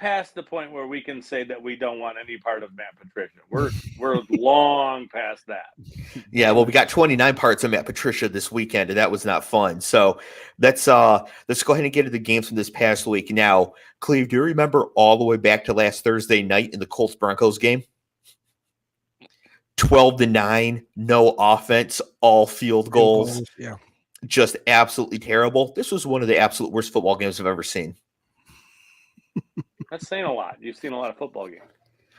past the point where we can say that we don't want any part of Matt Patricia. We're long past that. Yeah, well, we got 29 parts of Matt Patricia this weekend, and that was not fun. So let's go ahead and get to the games from this past week. Now, Cleve, do you remember all the way back to last Thursday night in the Colts-Broncos game? 12-9, no offense, all field goals. Yeah. Just absolutely terrible. This was one of the absolute worst football games I've ever seen. That's saying a lot. You've seen a lot of football games.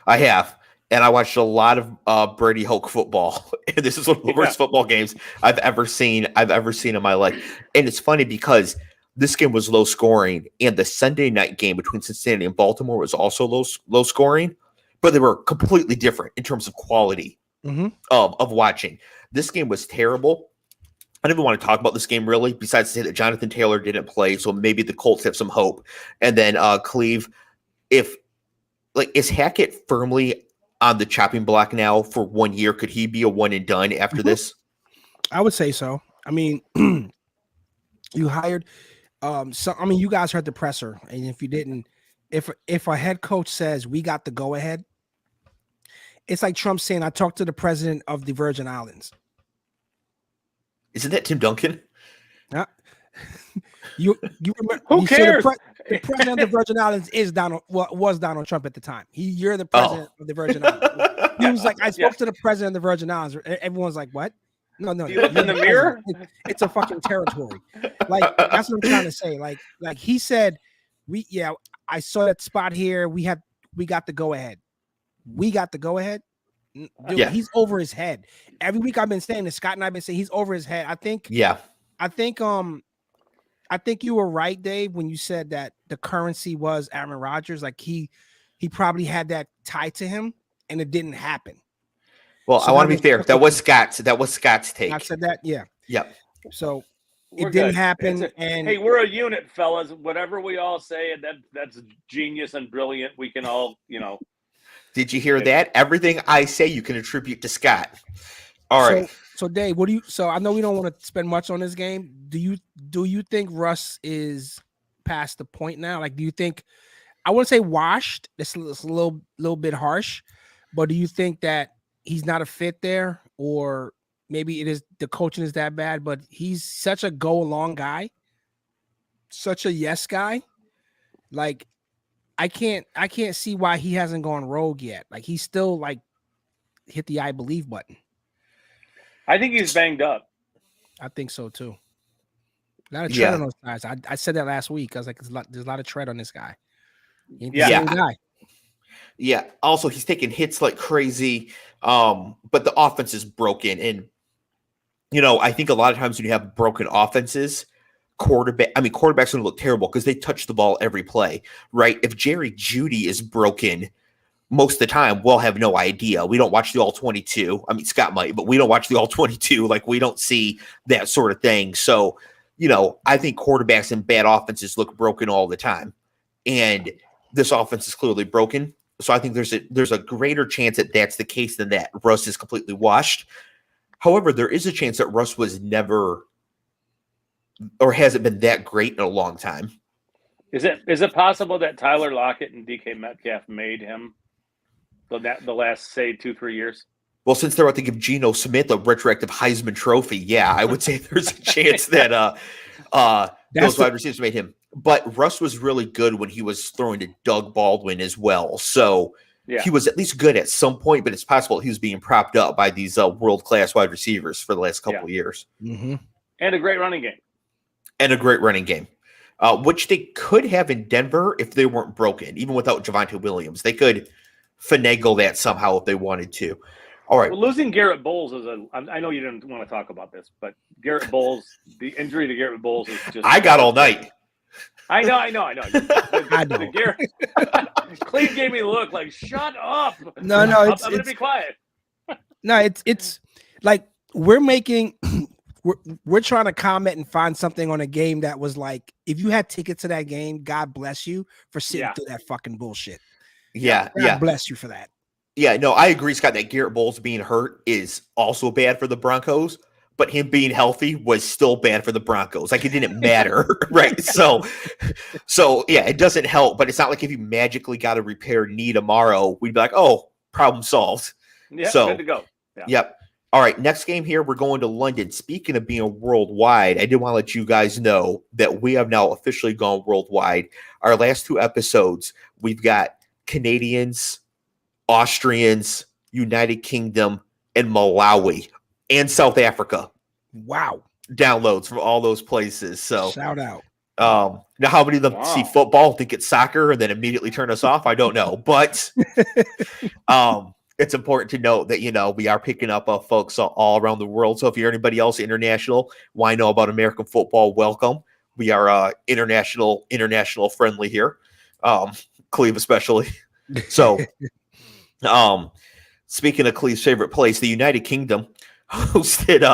I have. And I watched a lot of Brady Hoke football. And this is one of the worst football games I've ever seen in my life. And it's funny because this game was low scoring, and the Sunday night game between Cincinnati and Baltimore was also low scoring, but they were completely different in terms of quality of watching. This game was terrible. I don't even want to talk about this game really, besides to say that Jonathan Taylor didn't play, so maybe the Colts have some hope. And then Cleve, is Hackett firmly on the chopping block now for 1 year? Could he be a one and done after this? I would say so. I mean, you hired you guys heard the presser, and if you didn't, if a head coach says we got the go ahead, it's like Trump saying I talked to the president of the Virgin Islands. Isn't that Tim Duncan? You remember? Who cares? The president of the Virgin Islands was Donald Trump at the time. You're the president of the Virgin Islands. He was like, I spoke to the president of the Virgin Islands. Everyone's like, what? No. You look in the mirror. It's a fucking territory. Like that's what I'm trying to say. Like he said, I saw that spot here. We got the go ahead. We got the go ahead. Dude, he's over his head. Every week I've been saying this. Scott and I've been saying he's over his head. I think you were right, Dave, when you said that the currency was Aaron Rodgers. Like he probably had that tied to him, and it didn't happen. Well, so I want to be fair. That was Scott's take. I said that, yeah. Yep. So it didn't happen. And hey, we're a unit, fellas. Whatever we all say, that's genius and brilliant. We can all, Did you hear that? Everything I say you can attribute to Scott. All right. So Dave, so I know we don't want to spend much on this game. Do you think Russ is past the point now? Like, do you think, I wouldn't say washed, it's a little bit harsh, but do you think that he's not a fit there, or maybe it is the coaching is that bad, but he's such a go along guy, such a yes guy. Like, I can't see why he hasn't gone rogue yet. Like, he's still like hit the I believe button. I think he's banged up. I think so too. A lot of tread on those guys. I said that last week. I was like, there's a lot of tread on this guy. Guy. Yeah. Also, he's taking hits like crazy. But the offense is broken. And, I think a lot of times when you have broken offenses, quarterbacks going to look terrible because they touch the ball every play, right? If Jerry Jeudy is broken, most of the time we'll have no idea. We don't watch the all 22. I mean, Scott might, but we don't watch the all 22. Like, we don't see that sort of thing. So, I think quarterbacks and bad offenses look broken all the time. And this offense is clearly broken. So I think there's a greater chance that that's the case than that Russ is completely washed. However, there is a chance that Russ was never or hasn't been that great in a long time. Is it possible that Tyler Lockett and DK Metcalf made him the last, say, 2-3 years? Well, since they're about to give Geno Smith a retroactive Heisman Trophy, I would say there's a chance that those wide receivers made him. But Russ was really good when he was throwing to Doug Baldwin as well. So he was at least good at some point, but it's possible he was being propped up by these world-class wide receivers for the last couple of years. Mm-hmm. And a great running game. Which they could have in Denver if they weren't broken, even without Javonte Williams. They could finagle that somehow if they wanted to. All right. Well, losing Garrett Bowles I know you didn't want to talk about this, but Garrett Bowles, the injury to Garrett Bowles is just. I got all night. I know. I know. I know. Cleve gave me a look like, shut up. No, I'm going to be quiet. No, it's like we're trying to comment and find something on a game that was like, if you had tickets to that game, God bless you for sitting through that fucking bullshit. God bless you for that. Yeah, no, I agree, Scott, that Garrett Bowles being hurt is also bad for the Broncos. but him being healthy was still bad for the Broncos. Like, it didn't matter, right? So yeah, it doesn't help, but it's not like if you magically got a repaired knee tomorrow, we'd be like, oh, problem solved. Yeah, So, good to go. Yeah. Yep. All right, next game here, we're going to London. Speaking of being worldwide, I did want to let you guys know that we have now officially gone worldwide. Our last 2 episodes, we've got Canadians, Austrians, United Kingdom, and Malawi, and South Africa. Wow. Downloads from all those places. So shout out. Now how many of them see football, think it's soccer, and then immediately turn us off? I don't know. But it's important to note that, we are picking up folks all around the world. So if you're anybody else international, want to know about American football, welcome. We are international friendly here. Cleve especially. So speaking of Cleve's favorite place, the United Kingdom hosted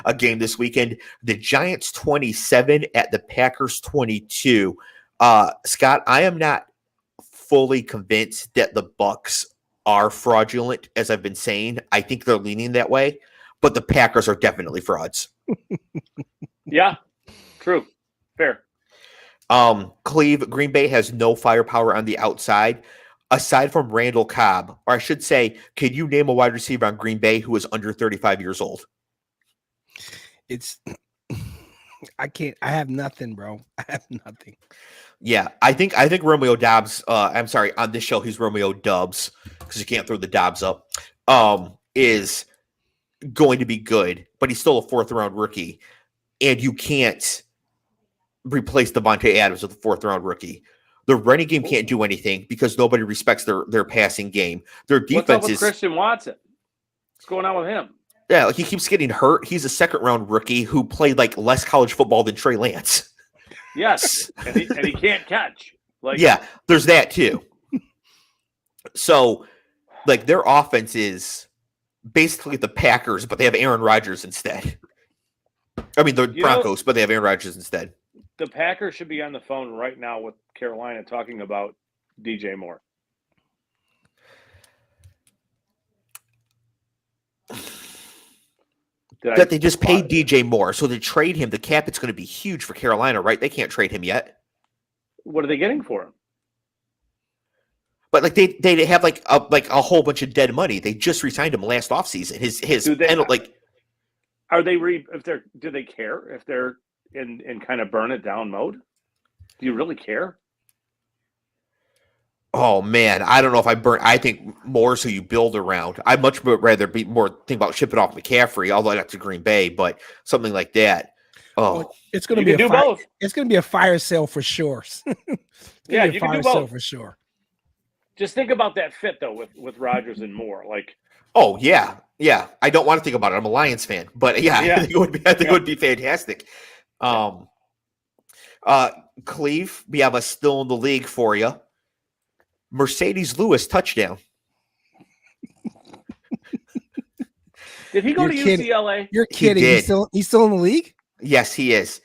a game this weekend. The Giants 27 at the Packers 22. Scott, I am not fully convinced that the Bucs are fraudulent, as I've been saying. I think they're leaning that way, but the Packers are definitely frauds. Yeah, true, fair. Cleve, Green Bay has no firepower on the outside. Aside from Randall Cobb, or I should say, can you name a wide receiver on Green Bay who is under 35 years old? I can't. I have nothing, bro. I have nothing. Yeah, I think Romeo Dobbs. I'm sorry, on this show he's Romeo Dubs because you can't throw the Dobbs up. Is going to be good, but he's still a 4th round rookie, and you can't replace Devontae Adams with a 4th round rookie. The running game can't do anything because nobody respects their passing game. Their defense What's up with Christian Watson? What's going on with him? Yeah, he keeps getting hurt. He's a 2nd round rookie who played like less college football than Trey Lance. Yes, and he can't catch. Yeah, there's that too. So, their offense is basically the Packers, but they have Aaron Rodgers instead. I mean, the Broncos, but they have Aaron Rodgers instead. The Packers should be on the phone right now with Carolina talking about DJ Moore. They just paid DJ Moore, so to trade him, the cap it's going to be huge for Carolina, right? They can't trade him yet. What are they getting for him? But they have a whole bunch of dead money. They just re-signed him last offseason. Do they care if they're in kind of burn it down mode? Do you really care? Oh man, I don't know if I think more so you build around. I'd much rather be more think about shipping off McCaffrey, although that's to Green Bay, but something like that. Oh, well, it's going to be both. It's going to be a fire sale for sure. Yeah, you can do both for sure. Just think about that fit though with Rodgers and Moore. Oh yeah. I don't want to think about it. I'm a Lions fan, but yeah. I think it would be fantastic. Cleve, we have a still in the league for you. Mercedes Lewis touchdown. Did he go to UCLA? You're kidding. He's still in the league? Yes, he is.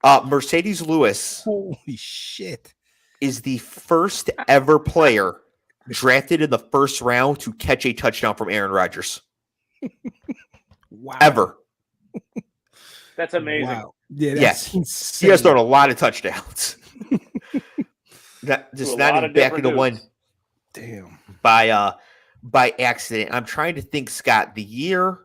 Mercedes Lewis. Holy shit. Is the first ever player drafted in the 1st round to catch a touchdown from Aaron Rodgers. Wow. Ever. That's amazing. Wow. Yeah, that's insane. He has thrown a lot of touchdowns. Not even back into one. Damn. By accident. I'm trying to think, Scott, the year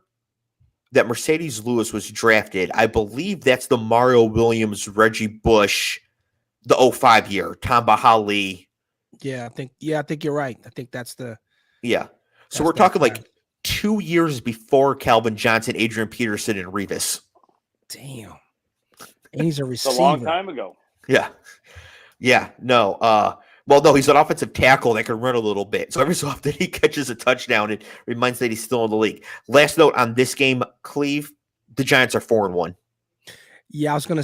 that Mercedes Lewis was drafted, I believe that's the Mario Williams, Reggie Bush, the 05 year, Tom Bahali. Yeah, I think you're right. I think that's the. Yeah. So we're talking like 2 years before Calvin Johnson, Adrian Peterson, and Revis. Damn. And he's a receiver. It's a long time ago. Yeah. Yeah. No. Well, no, he's an offensive tackle that can run a little bit. So every so often he catches a touchdown. It reminds that he's still in the league. Last note on this game, Cleve, the Giants are 4-1. Yeah, I was gonna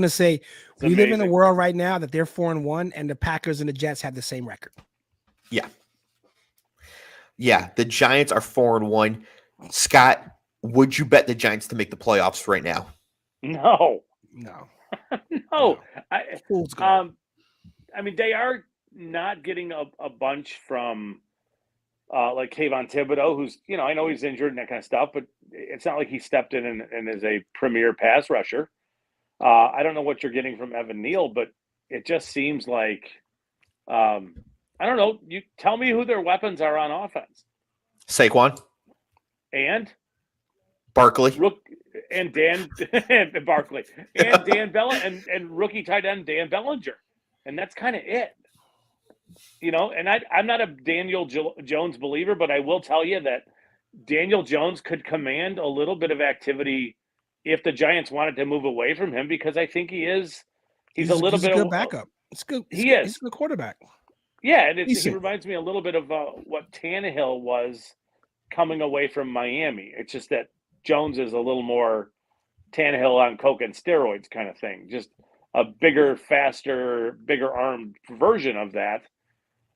say we live in a world right now that they're 4-1, and the Packers and the Jets have the same record. Yeah. Yeah, the Giants are 4-1. Scott, would you bet the Giants to make the playoffs right now? No. No. I mean, they are not getting a bunch from like Kayvon Thibodeau, who's, I know he's injured and that kind of stuff, but it's not like he stepped in and is a premier pass rusher. I don't know what you're getting from Evan Neal, but it just seems like I don't know. You tell me who their weapons are on offense. Saquon, And Barkley, and Dan and Barkley and Dan Bella and rookie tight end Dan Bellinger, and that's kind of it. And I'm not a Daniel Jones believer, but I will tell you that Daniel Jones could command a little bit of activity if the Giants wanted to move away from him, because I think he's a little bit a good of backup. It's good. He is. He's a good quarterback. Yeah, and he reminds me a little bit of what Tannehill was coming away from Miami. It's just that Jones is a little more Tannehill on coke and steroids kind of thing. Just a bigger, faster, bigger armed version of that.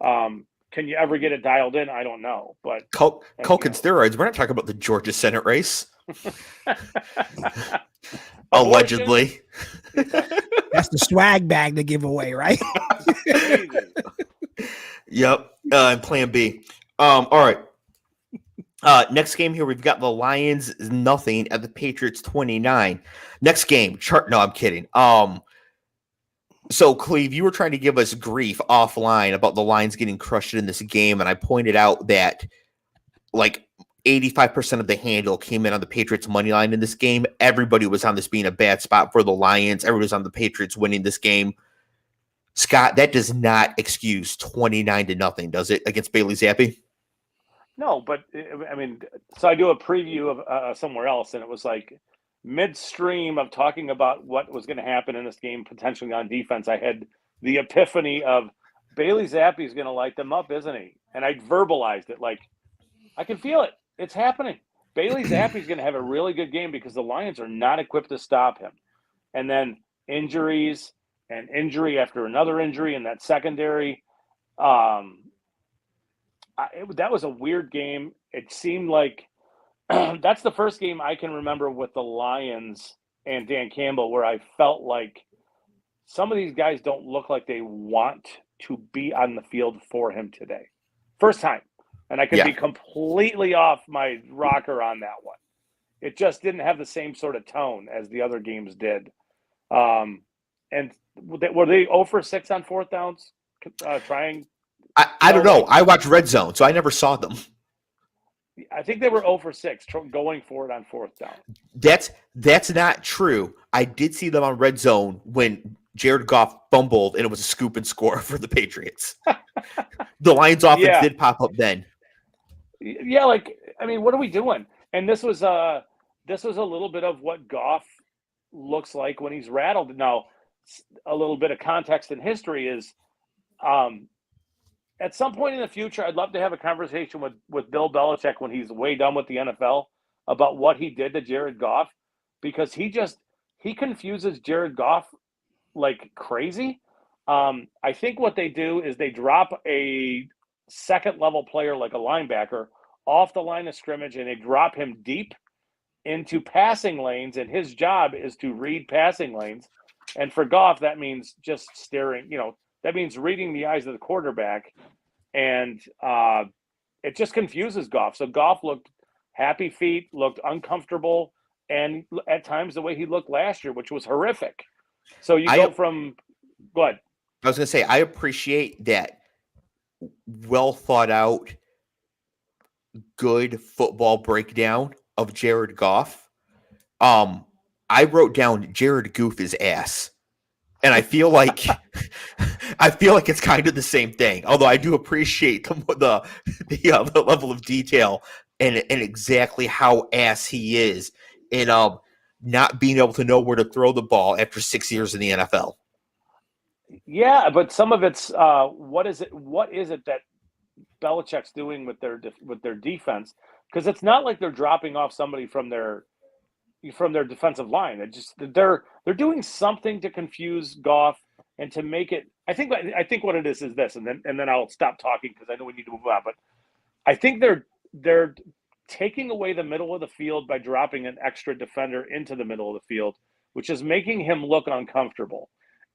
Can you ever get it dialed in? I don't know. But coke and steroids. We're not talking about the Georgia Senate race. Allegedly. That's the swag bag to give away, right? Yep. And Plan B. All right. Next game here, we've got the Lions 0 at the Patriots 29. Next game, no, I'm kidding. So Cleve, you were trying to give us grief offline about the Lions getting crushed in this game, and I pointed out that like 85% of the handle came in on the Patriots money line in this game. Everybody was on this being a bad spot for the Lions. Everybody was on the Patriots winning this game. Scott, that does not excuse 29-0, does it, against Bailey Zappi? No, but I mean, so I do a preview of somewhere else, and it was like midstream of talking about what was going to happen in this game, potentially on defense. I had the epiphany of Bailey Zappi is going to light them up, isn't he? And I verbalized it like, I can feel it. It's happening. Bailey Zappi is going to have a really good game because the Lions are not equipped to stop him. And then injuries and injury after another injury in that secondary. That was a weird game. It seemed like that's the first game I can remember with the Lions and Dan Campbell where I felt like some of these guys don't look like they want to be on the field for him today. First time. And I could be completely off my rocker on that one. It just didn't have the same sort of tone as the other games did. And were they 0 for 6 on fourth downs? Trying? I don't know. I watched Red Zone, so I never saw them. I think they were 0 for 6 going for it on fourth down. That's not true. I did see them on Red Zone when Jared Goff fumbled and it was a scoop and score for the Patriots. The Lions offense did pop up then. Yeah, what are we doing? And this was a little bit of what Goff looks like when he's rattled. Now, a little bit of context and history is at some point in the future, I'd love to have a conversation with Bill Belichick when he's way done with the NFL about what he did to Jared Goff, because he confuses Jared Goff like crazy. I think what they do is they drop a second level player like a linebacker off the line of scrimmage and they drop him deep into passing lanes, and his job is to read passing lanes. And for Goff, that means just staring, that means reading the eyes of the quarterback, and it just confuses Goff. So Goff looked happy feet, looked uncomfortable, and at times the way he looked last year, which was horrific. So you go from – go ahead. I was going to say, I appreciate that well thought out, good football breakdown of Jared Goff. I wrote down Jared Goof his ass. And I feel like it's kind of the same thing. Although I do appreciate the level of detail and exactly how ass he is in not being able to know where to throw the ball after 6 years in the NFL. Yeah, but some of it's what is it that Belichick's doing with their defense? Because it's not like they're dropping off somebody from their defensive line. They're doing something to confuse Goff and to make it. I think what it is this, and then I'll stop talking because I know we need to move on. But I think they're taking away the middle of the field by dropping an extra defender into the middle of the field, which is making him look uncomfortable.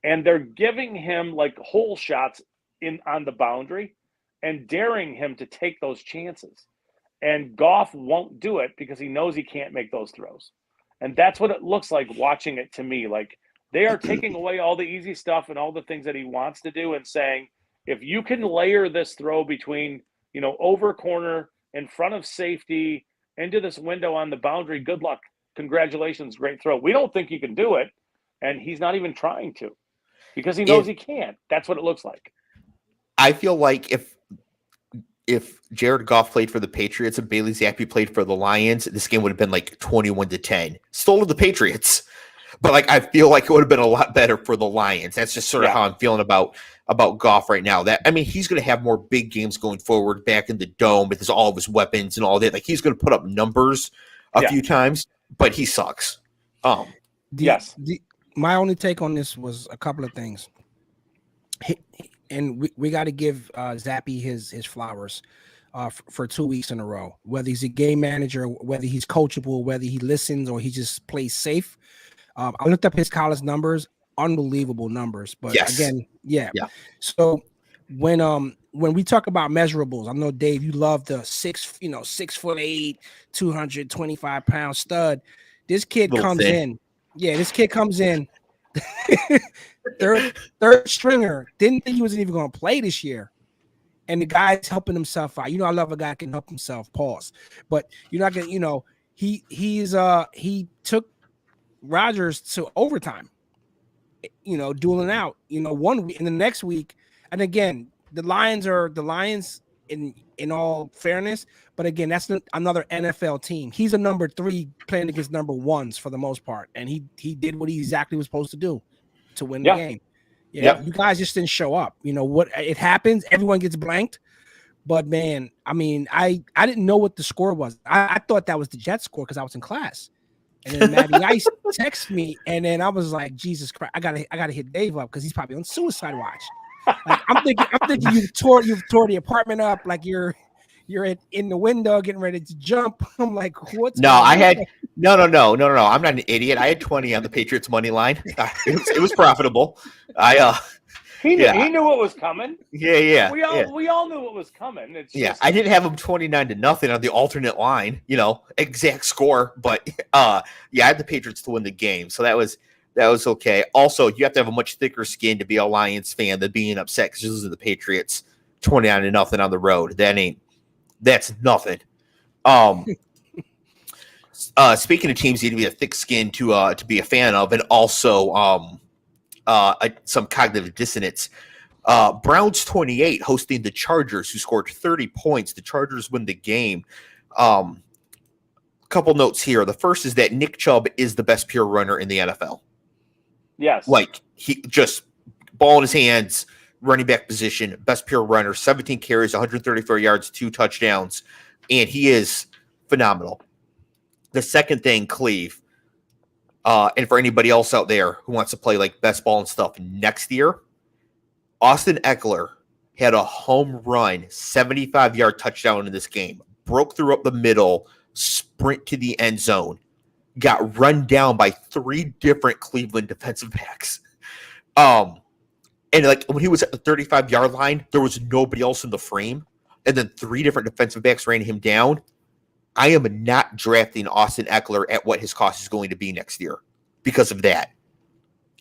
And they're giving him like hole shots on the boundary and daring him to take those chances. And Goff won't do it because he knows he can't make those throws. And that's what it looks like watching it to me. Like they are taking away all the easy stuff and all the things that he wants to do and saying, if you can layer this throw between, over corner, in front of safety, into this window on the boundary, good luck. Congratulations, great throw. We don't think you can do it, and he's not even trying to because he knows he can't. That's what it looks like. I feel like if Jared Goff played for the Patriots and Bailey Zappi played for the Lions, this game would have been like 21-10. Still to the Patriots. But like I feel like it would have been a lot better for the Lions. That's just sort of how I'm feeling about Goff right now. He's going to have more big games going forward back in the dome with all of his weapons and all that. Like he's going to put up numbers a few times, but he sucks. My only take on this was a couple of things. And we got to give Zappy his flowers for 2 weeks in a row. Whether he's a game manager, whether he's coachable, whether he listens or he just plays safe. I looked up his college numbers, unbelievable numbers. But again, So when we talk about measurables, I know Dave, you love the 6'8", 225-pound stud. This kid comes in. Yeah, this kid comes in. third stringer. Didn't think he wasn't even going to play this year. And the guy's helping himself out. I love a guy who can help himself. Pause. But you're not gonna, he took Rodgers to overtime. Dueling out. 1 week and the next week. And again, the Lions in all fairness. But again, that's another NFL team. He's a number 3 playing against number 1s for the most part. And he did what he exactly was supposed to do to win the game. You guys just didn't show up. What it happens, everyone gets blanked. But man, I didn't know what the score was. I thought that was the Jets score because I was in class. And then Matty Ice texted me, and then I was like, Jesus Christ, I gotta hit Dave up because he's probably on suicide watch. Like, I'm thinking you've tore the apartment up, like you're in the window getting ready to jump. I'm like, what's no? I had no. I'm not an idiot. I had 20 on the Patriots money line. It was profitable. He knew what was coming. Yeah. We all knew what was coming. It's I didn't have him 29-0 on the alternate line. Exact score, but I had the Patriots to win the game, so that was okay. Also, you have to have a much thicker skin to be a Lions fan than being upset because you're losing the Patriots 29-0 on the road. That's nothing. Speaking of teams, you need to be a thick skin to be a fan of, and also some cognitive dissonance. Browns 28 hosting the Chargers, who scored 30 points. The Chargers win the game. Couple notes here. The first is that Nick Chubb is the best pure runner in the NFL. Yes. Like he just ball in his hands, running back position, best pure runner, 17 carries, 134 yards, 2 touchdowns, and he is phenomenal. The second thing, Clev, and for anybody else out there who wants to play like best ball and stuff next year, Austin Eckler had a home run, 75-yard touchdown in this game, broke through up the middle, sprint to the end zone, got run down by 3 different Cleveland defensive backs. And like when he was at the 35-yard line, there was nobody else in the frame. And then 3 different defensive backs ran him down. I am not drafting Austin Eckler at what his cost is going to be next year because of that.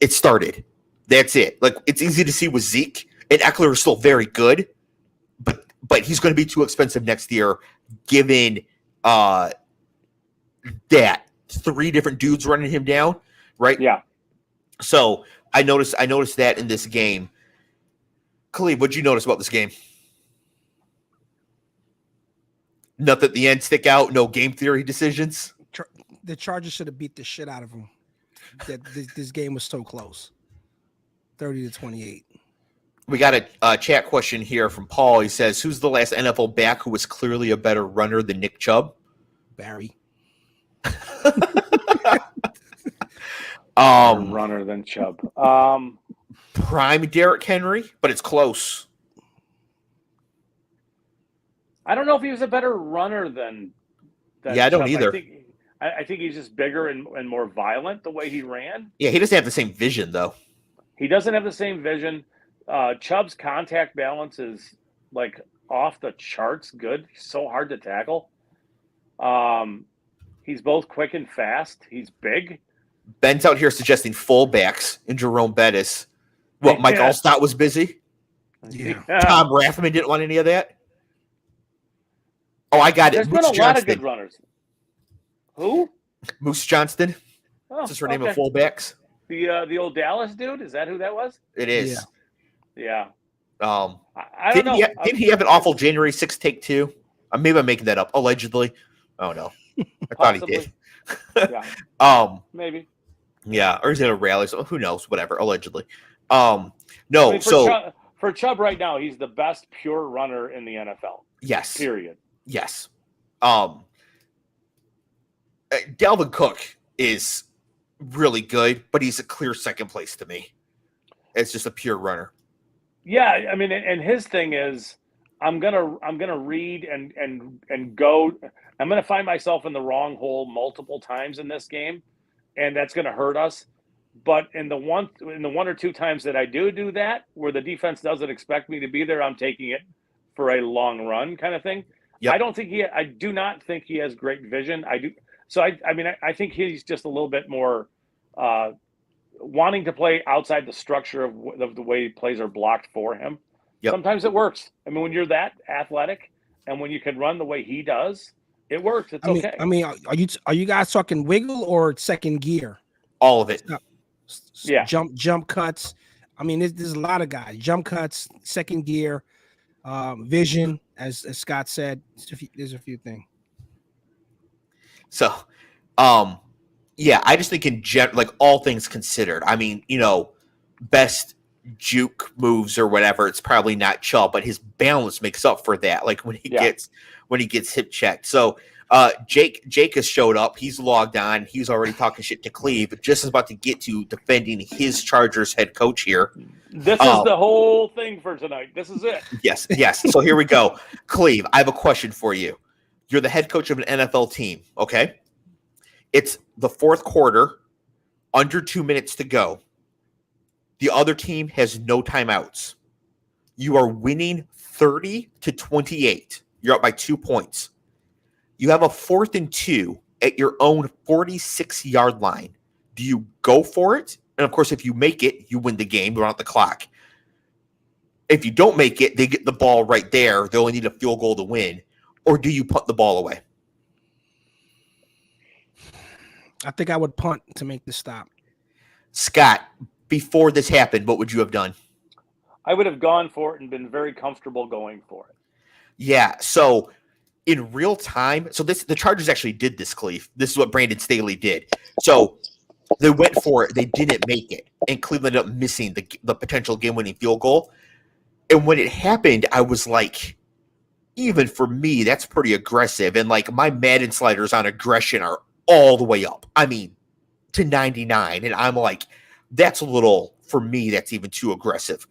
It started. That's it. Like it's easy to see with Zeke, and Eckler is still very good, but he's going to be too expensive next year given that 3 different dudes running him down, right? Yeah. So I noticed that in this game. Khalid, what'd you notice about this game? Nothing at the end stick out. No game theory decisions. The Chargers should have beat the shit out of them. This game was so close, 30-28. We got a chat question here from Paul. He says, "Who's the last NFL back who was clearly a better runner than Nick Chubb?" Barry. Runner than Chubb. Prime Derrick Henry, but it's close. I don't know if he was a better runner than I don't Chubb. either. I think he's just bigger and more violent the way he ran. Yeah, he doesn't have the same vision, though. He doesn't have the same vision. Chubb's contact balance is like off the charts good. He's so hard to tackle. He's both quick and fast. He's big. Ben's out here suggesting fullbacks in Jerome Bettis. What, Mike Allstott was busy? Yeah. Tom Rathman didn't want any of that? Oh, I got There's it. been Moose a lot Johnston. of good runners. Who? Moose Johnston. Oh, That's her name of fullbacks. The old Dallas dude? Is that who that was? It is. Yeah. I don't know. Didn't he have an awful January 6th take too? Maybe I'm making that up. Allegedly. Oh no. I thought he did. Yeah. Maybe. Yeah, or is it a rally? So who knows? Whatever. Allegedly. No. I mean, for Chubb right now, he's the best pure runner in the NFL. Yes. Period. Yes. Dalvin Cook is really good, but he's a clear second place to me. It's just a pure runner. Yeah, I mean, and his thing is, I'm gonna read and go. I'm gonna find myself in the wrong hole multiple times in this game, and that's gonna hurt us. But in the one or two times that I do that, where the defense doesn't expect me to be there, I'm taking it for a long run kind of thing. Yep. I do not think he has great vision. I do. So I think he's just a little bit more wanting to play outside the structure of the way plays are blocked for him. Yep. Sometimes it works. I mean, when you're that athletic and when you can run the way he does, it works. It's okay. I mean, are you guys talking wiggle or second gear? All of it. Yeah. Jump cuts. I mean, there's a lot of guys. Jump cuts, second gear, vision, as Scott said. There's a few things. So, yeah, I just think in general, like all things considered, I mean, best juke moves or whatever, it's probably not Chubb, but his balance makes up for that. Like when he gets hip checked. So, Jake has showed up. He's logged on. He's already talking shit to Clev. Just about to get to defending his Chargers head coach here. This is the whole thing for tonight. This is it. Yes. So here we go. Clev, I have a question for you. You're the head coach of an NFL team, okay? It's the fourth quarter, under 2 minutes to go. The other team has no timeouts. You are winning 30-28. You're up by 2 points. You have a 4th and 2 at your own 46-yard line. Do you go for it? And, of course, if you make it, you win the game. You're on the clock. If you don't make it, they get the ball right there. They only need a field goal to win. Or do you punt the ball away? I think I would punt to make the stop. Scott, before this happened, what would you have done? I would have gone for it and been very comfortable going for it. Yeah, so in real time, so the Chargers actually did this, Cleve. This is what Brandon Staley did. So they went for it. They didn't make it. And Cleveland ended up missing the potential game-winning field goal. And when it happened, I was like, even for me, that's pretty aggressive. And like my Madden sliders on aggression are all the way up. I mean, to 99. And I'm like, that's a little, for me, that's even too aggressive.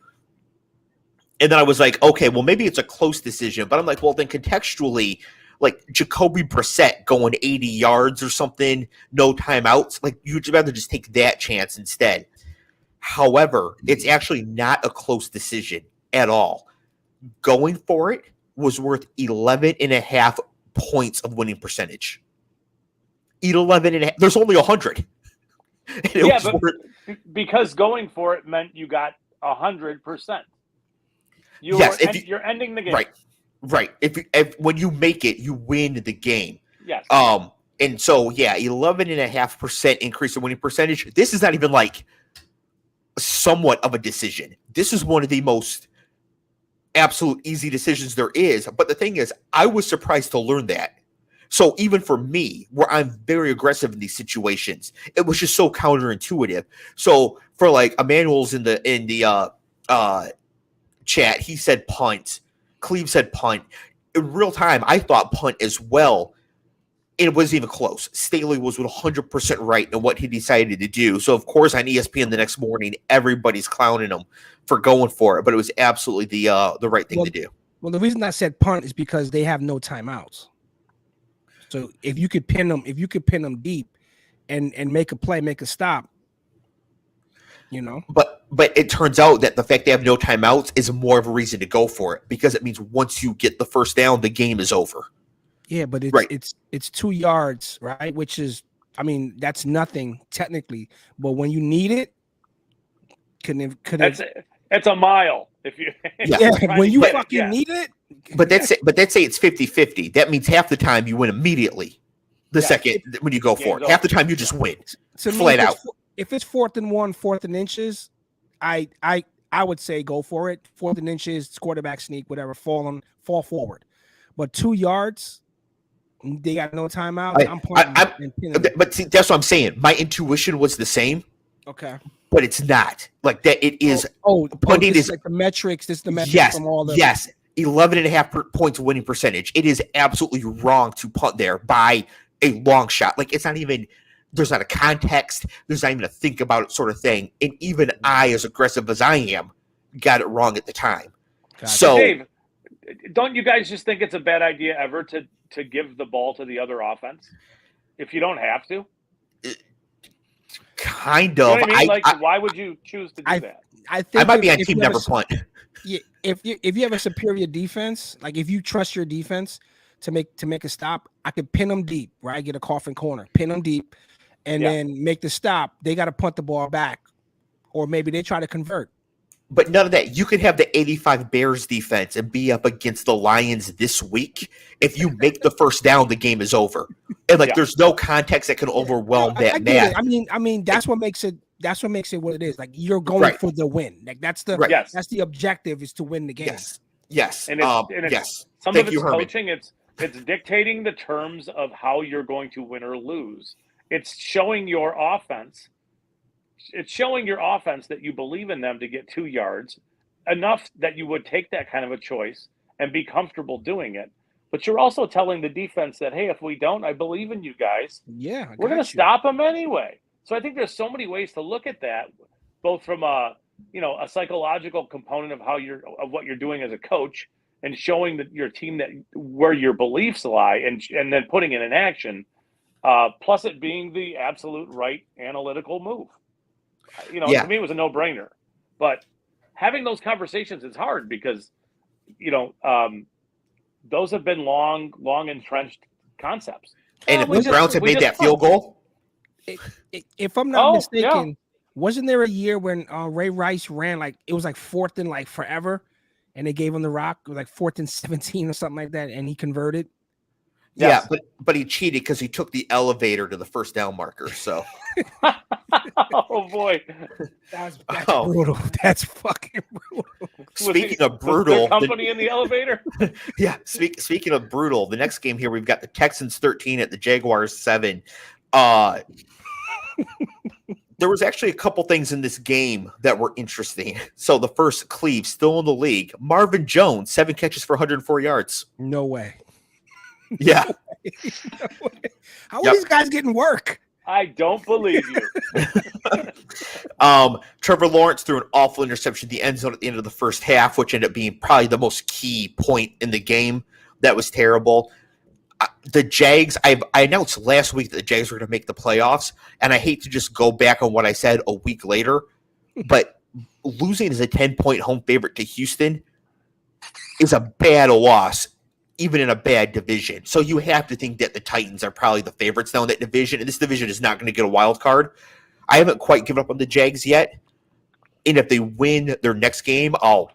And then I was like, okay, well, maybe it's a close decision. But I'm like, well, then contextually, like Jacoby Brissett going 80 yards or something, no timeouts. Like you'd rather just take that chance instead. However, it's actually not a close decision at all. Going for it was worth 11.5 points of winning percentage. 11.5. There's only 100. Yeah, but because going for it meant you got 100%. You're ending the game. Right. If when you make it, you win the game. Yes. And so 11.5% increase in winning percentage. This is not even like somewhat of a decision. This is one of the most absolute easy decisions there is. But the thing is, I was surprised to learn that. So even for me, where I'm very aggressive in these situations, it was just so counterintuitive. So for like Emmanuel's in the chat, he said punt. Cleve said punt. In real time, I thought punt as well. It wasn't even close. Staley was 100% right in what he decided to do. So, of course, on ESPN the next morning, everybody's clowning him for going for it. But it was absolutely the right thing to do. Well, the reason I said punt is because they have no timeouts. So if you could pin them deep and make a play, make a stop, But it turns out that the fact they have no timeouts is more of a reason to go for it because it means once you get the first down, the game is over. Yeah, but Right. it's 2 yards, right? Which is, I mean, that's nothing technically, but when you need it, It's a mile if you. Yeah, when you fucking need it. But let's say it's 50-50. That means half the time you win immediately. The second when you go for it, half the time you just win. To flat me, out. If it's 4th and 1, 4th and inches, I would say go for it. 4th and inches, quarterback sneak, whatever, fall forward. But 2 yards, they got no timeout. I'm punting. But see, that's what I'm saying. My intuition was the same. Okay. But it's not like that. It is. Punting is like the metrics. This is the metrics yes, from all the 11.5 points winning percentage. It is absolutely wrong to punt there by a long shot. Like it's not even. There's not a context. There's not even a think about it sort of thing. And even I, as aggressive as I am, got it wrong at the time. Gotcha. So, Dave, don't you guys just think it's a bad idea ever to give the ball to the other offense if you don't have to? Kind of. You know what I mean? Why would you choose to do that? I think I might be on team never punt. Yeah, if you have a superior defense, like if you trust your defense to make a stop, I could pin them deep, right? Get a coffin corner, pin them deep, and then make the stop. They got to punt the ball back, or maybe they try to convert. But none of that. You could have the 85 Bears defense and be up against the Lions this week. If you make the first down, the game is over. And there's no context that can overwhelm that match. I mean, that's what makes it. That's what makes it what it is. Like you're going for the win. Like that's the that's the objective is to win the game. Yes. And it's some of it's coaching. It's dictating the terms of how you're going to win or lose. It's showing your offense. It's showing your offense that you believe in them to get 2 yards, enough that you would take that kind of a choice and be comfortable doing it. But you're also telling the defense that, hey, if we don't, I believe in you guys. Yeah, we're going to stop them anyway. So I think there's so many ways to look at that, both from a psychological component of what you're doing as a coach and showing that your team that where your beliefs lie and then putting it in action, plus it being the absolute right analytical move. To me, it was a no-brainer. But having those conversations is hard because, those have been long entrenched concepts. And if the Browns had made that field goal, if I'm not mistaken, wasn't there a year when Ray Rice ran it was 4th and forever, and they gave him the rock? It was 4th and 17 or something like that, and he converted. Yes. Yeah, but he cheated because he took the elevator to the first down marker. So, oh boy, that's brutal. That's fucking brutal. Speaking of brutal, company in the elevator. Yeah. Speaking of brutal, the next game here we've got the Texans 13 at the Jaguars 7. There was actually a couple things in this game that were interesting. So the first, Clev still in the league. Marvin Jones 7 catches for 104 yards. No way. Yeah. No way. How are these guys getting work? I don't believe you. Trevor Lawrence threw an awful interception at the end zone at the end of the first half, which ended up being probably the most key point in the game. That was terrible. The Jags, I announced last week that the Jags were going to make the playoffs, and I hate to just go back on what I said a week later, but losing as a 10-point home favorite to Houston is a bad loss, even in a bad division. So you have to think that the Titans are probably the favorites now in that division, and this division is not going to get a wild card. I haven't quite given up on the Jags yet, and if they win their next game, I'll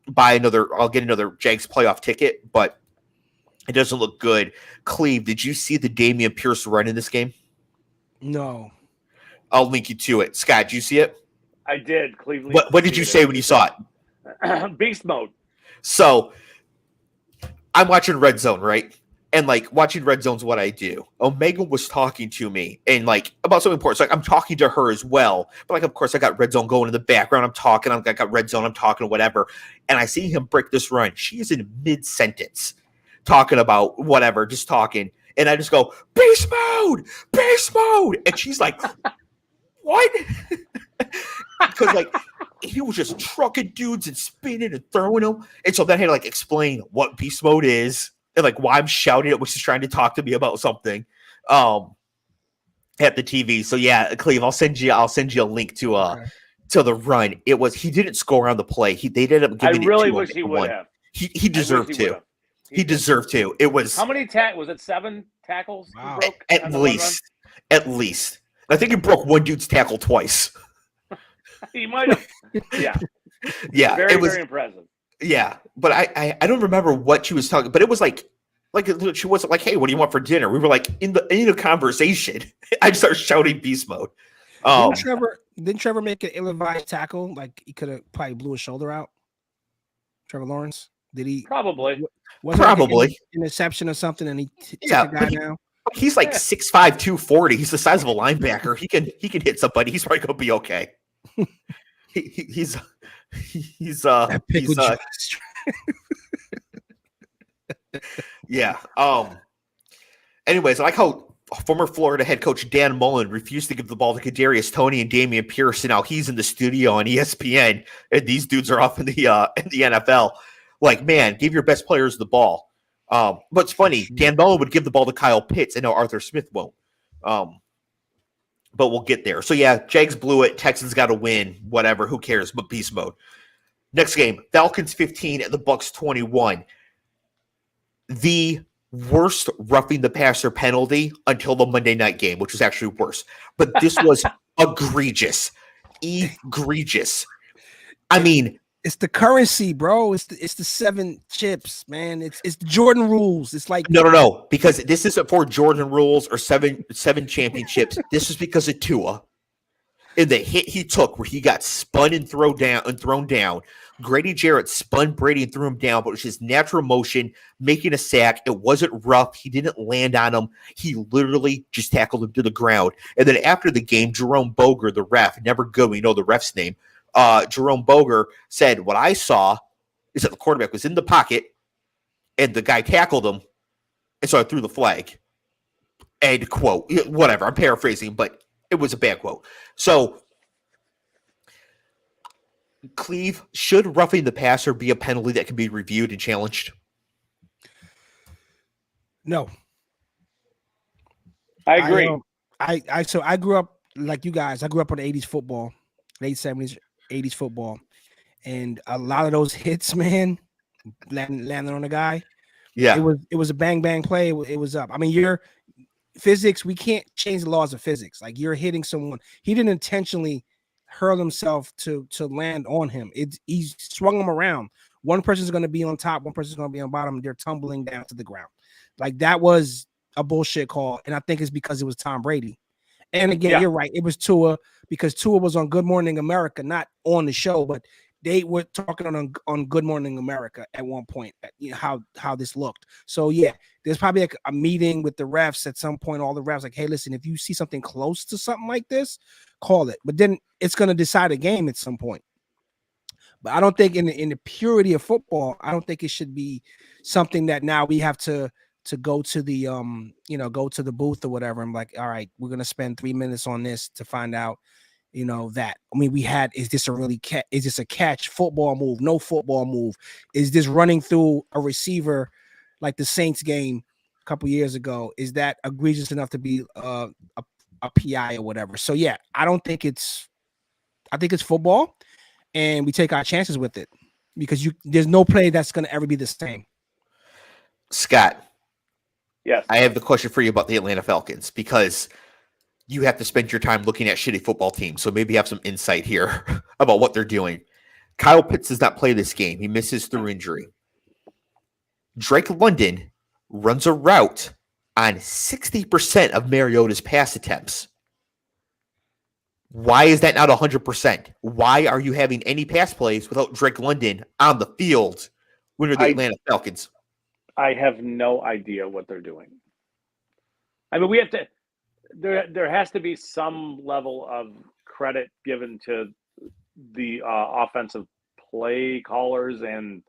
get another Jags playoff ticket, but it doesn't look good. Cleve, did you see the Dameon Pierce run in this game? No. I'll link you to it. Scott, did you see it? I did. Cleveland. What did you say when you saw it? Beast mode. So I'm watching Red Zone, right? And watching Red Zone's what I do. Omega was talking to me and about something important. So I'm talking to her as well. But of course I got Red Zone going in the background. I'm talking. I got Red Zone. I'm talking whatever. And I see him break this run. She is in mid-sentence talking about whatever, just talking. And I just go, beast mode. And she's like, what? Because he was just trucking dudes and spinning and throwing them. And so then I had to explain what beast mode is and why I'm shouting it, which is trying to talk to me about something at the TV. So yeah, Cleve, I'll send you a link to the run. He didn't score on the play. They ended up giving I really it to wish him. He would have. He deserved to. He deserved to. It was how many was it 7 tackles he Wow. broke? at least. At least. I think he broke one dude's tackle twice. He might have. Yeah. Yeah. Very, very impressive. Yeah. But I don't remember what she was talking, but it was like she wasn't like, hey, what do you want for dinner? We were like in a conversation. I just started shouting beast mode. Didn't Trevor make an ill-advised tackle? Like he could have probably blew his shoulder out. Trevor Lawrence? Did he? Probably. Was Probably. Like an interception or something, and he took Yeah, the guy down. He's like 6'5", 240. He's the size of a linebacker. He can hit somebody. He's probably gonna be okay. He's yeah. Anyways, I like how former Florida head coach Dan Mullen refused to give the ball to Kadarius Toney and Damian Pierce. And now he's in the studio on ESPN, and these dudes are off in the NFL. Like, man, give your best players the ball. But it's funny, Dan Mullen would give the ball to Kyle Pitts, and now Arthur Smith won't. But we'll get there. So yeah, Jags blew it. Texans got to win. Whatever, who cares? But beast mode. Next game, Falcons 15 at the Bucks 21. The worst roughing the passer penalty until the Monday night game, which was actually worse. But this was egregious. I mean, it's the currency, bro. It's the 7 chips, man. It's the Jordan rules. It's like no, because this isn't for Jordan rules or seven championships. This is because of Tua. In the hit he took where he got spun and thrown down. Grady Jarrett spun Brady and threw him down, but it was his natural motion making a sack. It wasn't rough. He didn't land on him. He literally just tackled him to the ground. And then after the game, Jerome Boger, the ref, never good, we know the ref's name, Jerome Boger said, what I saw is that the quarterback was in the pocket and the guy tackled him, and so I threw the flag. End quote. Whatever, I'm paraphrasing, but it was a bad quote. So, Clev, should roughing the passer be a penalty that can be reviewed and challenged? No. I agree. I grew up like you guys. I grew up on the 80s football, late 70s, 80s football. And a lot of those hits, man, landing on a guy. Yeah. It was a bang bang play. It was up. I mean, your physics, we can't change the laws of physics. Like you're hitting someone. He didn't intentionally hurl himself to land on him. He swung him around. One person's going to be on top, one person's going to be on bottom. They're tumbling down to the ground. Like that was a bullshit call. And I think it's because it was Tom Brady. And again, You're right. It was Tua because Tua was on Good Morning America, not on the show, but they were talking on Good Morning America at one point, how this looked. So yeah, there's probably like a meeting with the refs at some point. All the refs like, hey, listen, if you see something close to something like this, call it. But then it's going to decide a game at some point. But I don't think in the purity of football, I don't think it should be something that now we have to go to the go to the booth or whatever. I'm like, all right, we're gonna spend 3 minutes on this to find out. That. I mean, is this a catch football move? No football move. Is this running through a receiver like the Saints game a couple years ago? Is that egregious enough to be a PI or whatever? So yeah, I think it's football, and we take our chances with it because there's no play that's going to ever be the same. Scott. Yes. I have the question for you about the Atlanta Falcons because you have to spend your time looking at shitty football teams. So maybe you have some insight here about what they're doing. Kyle Pitts does not play this game. He misses through injury. Drake London runs a route on 60% of Mariota's pass attempts. Why is that not 100%? Why are you having any pass plays without Drake London on the field when you're the Atlanta Falcons? I have no idea what they're doing. I mean, we have to. There has to be some level of credit given to the offensive play callers and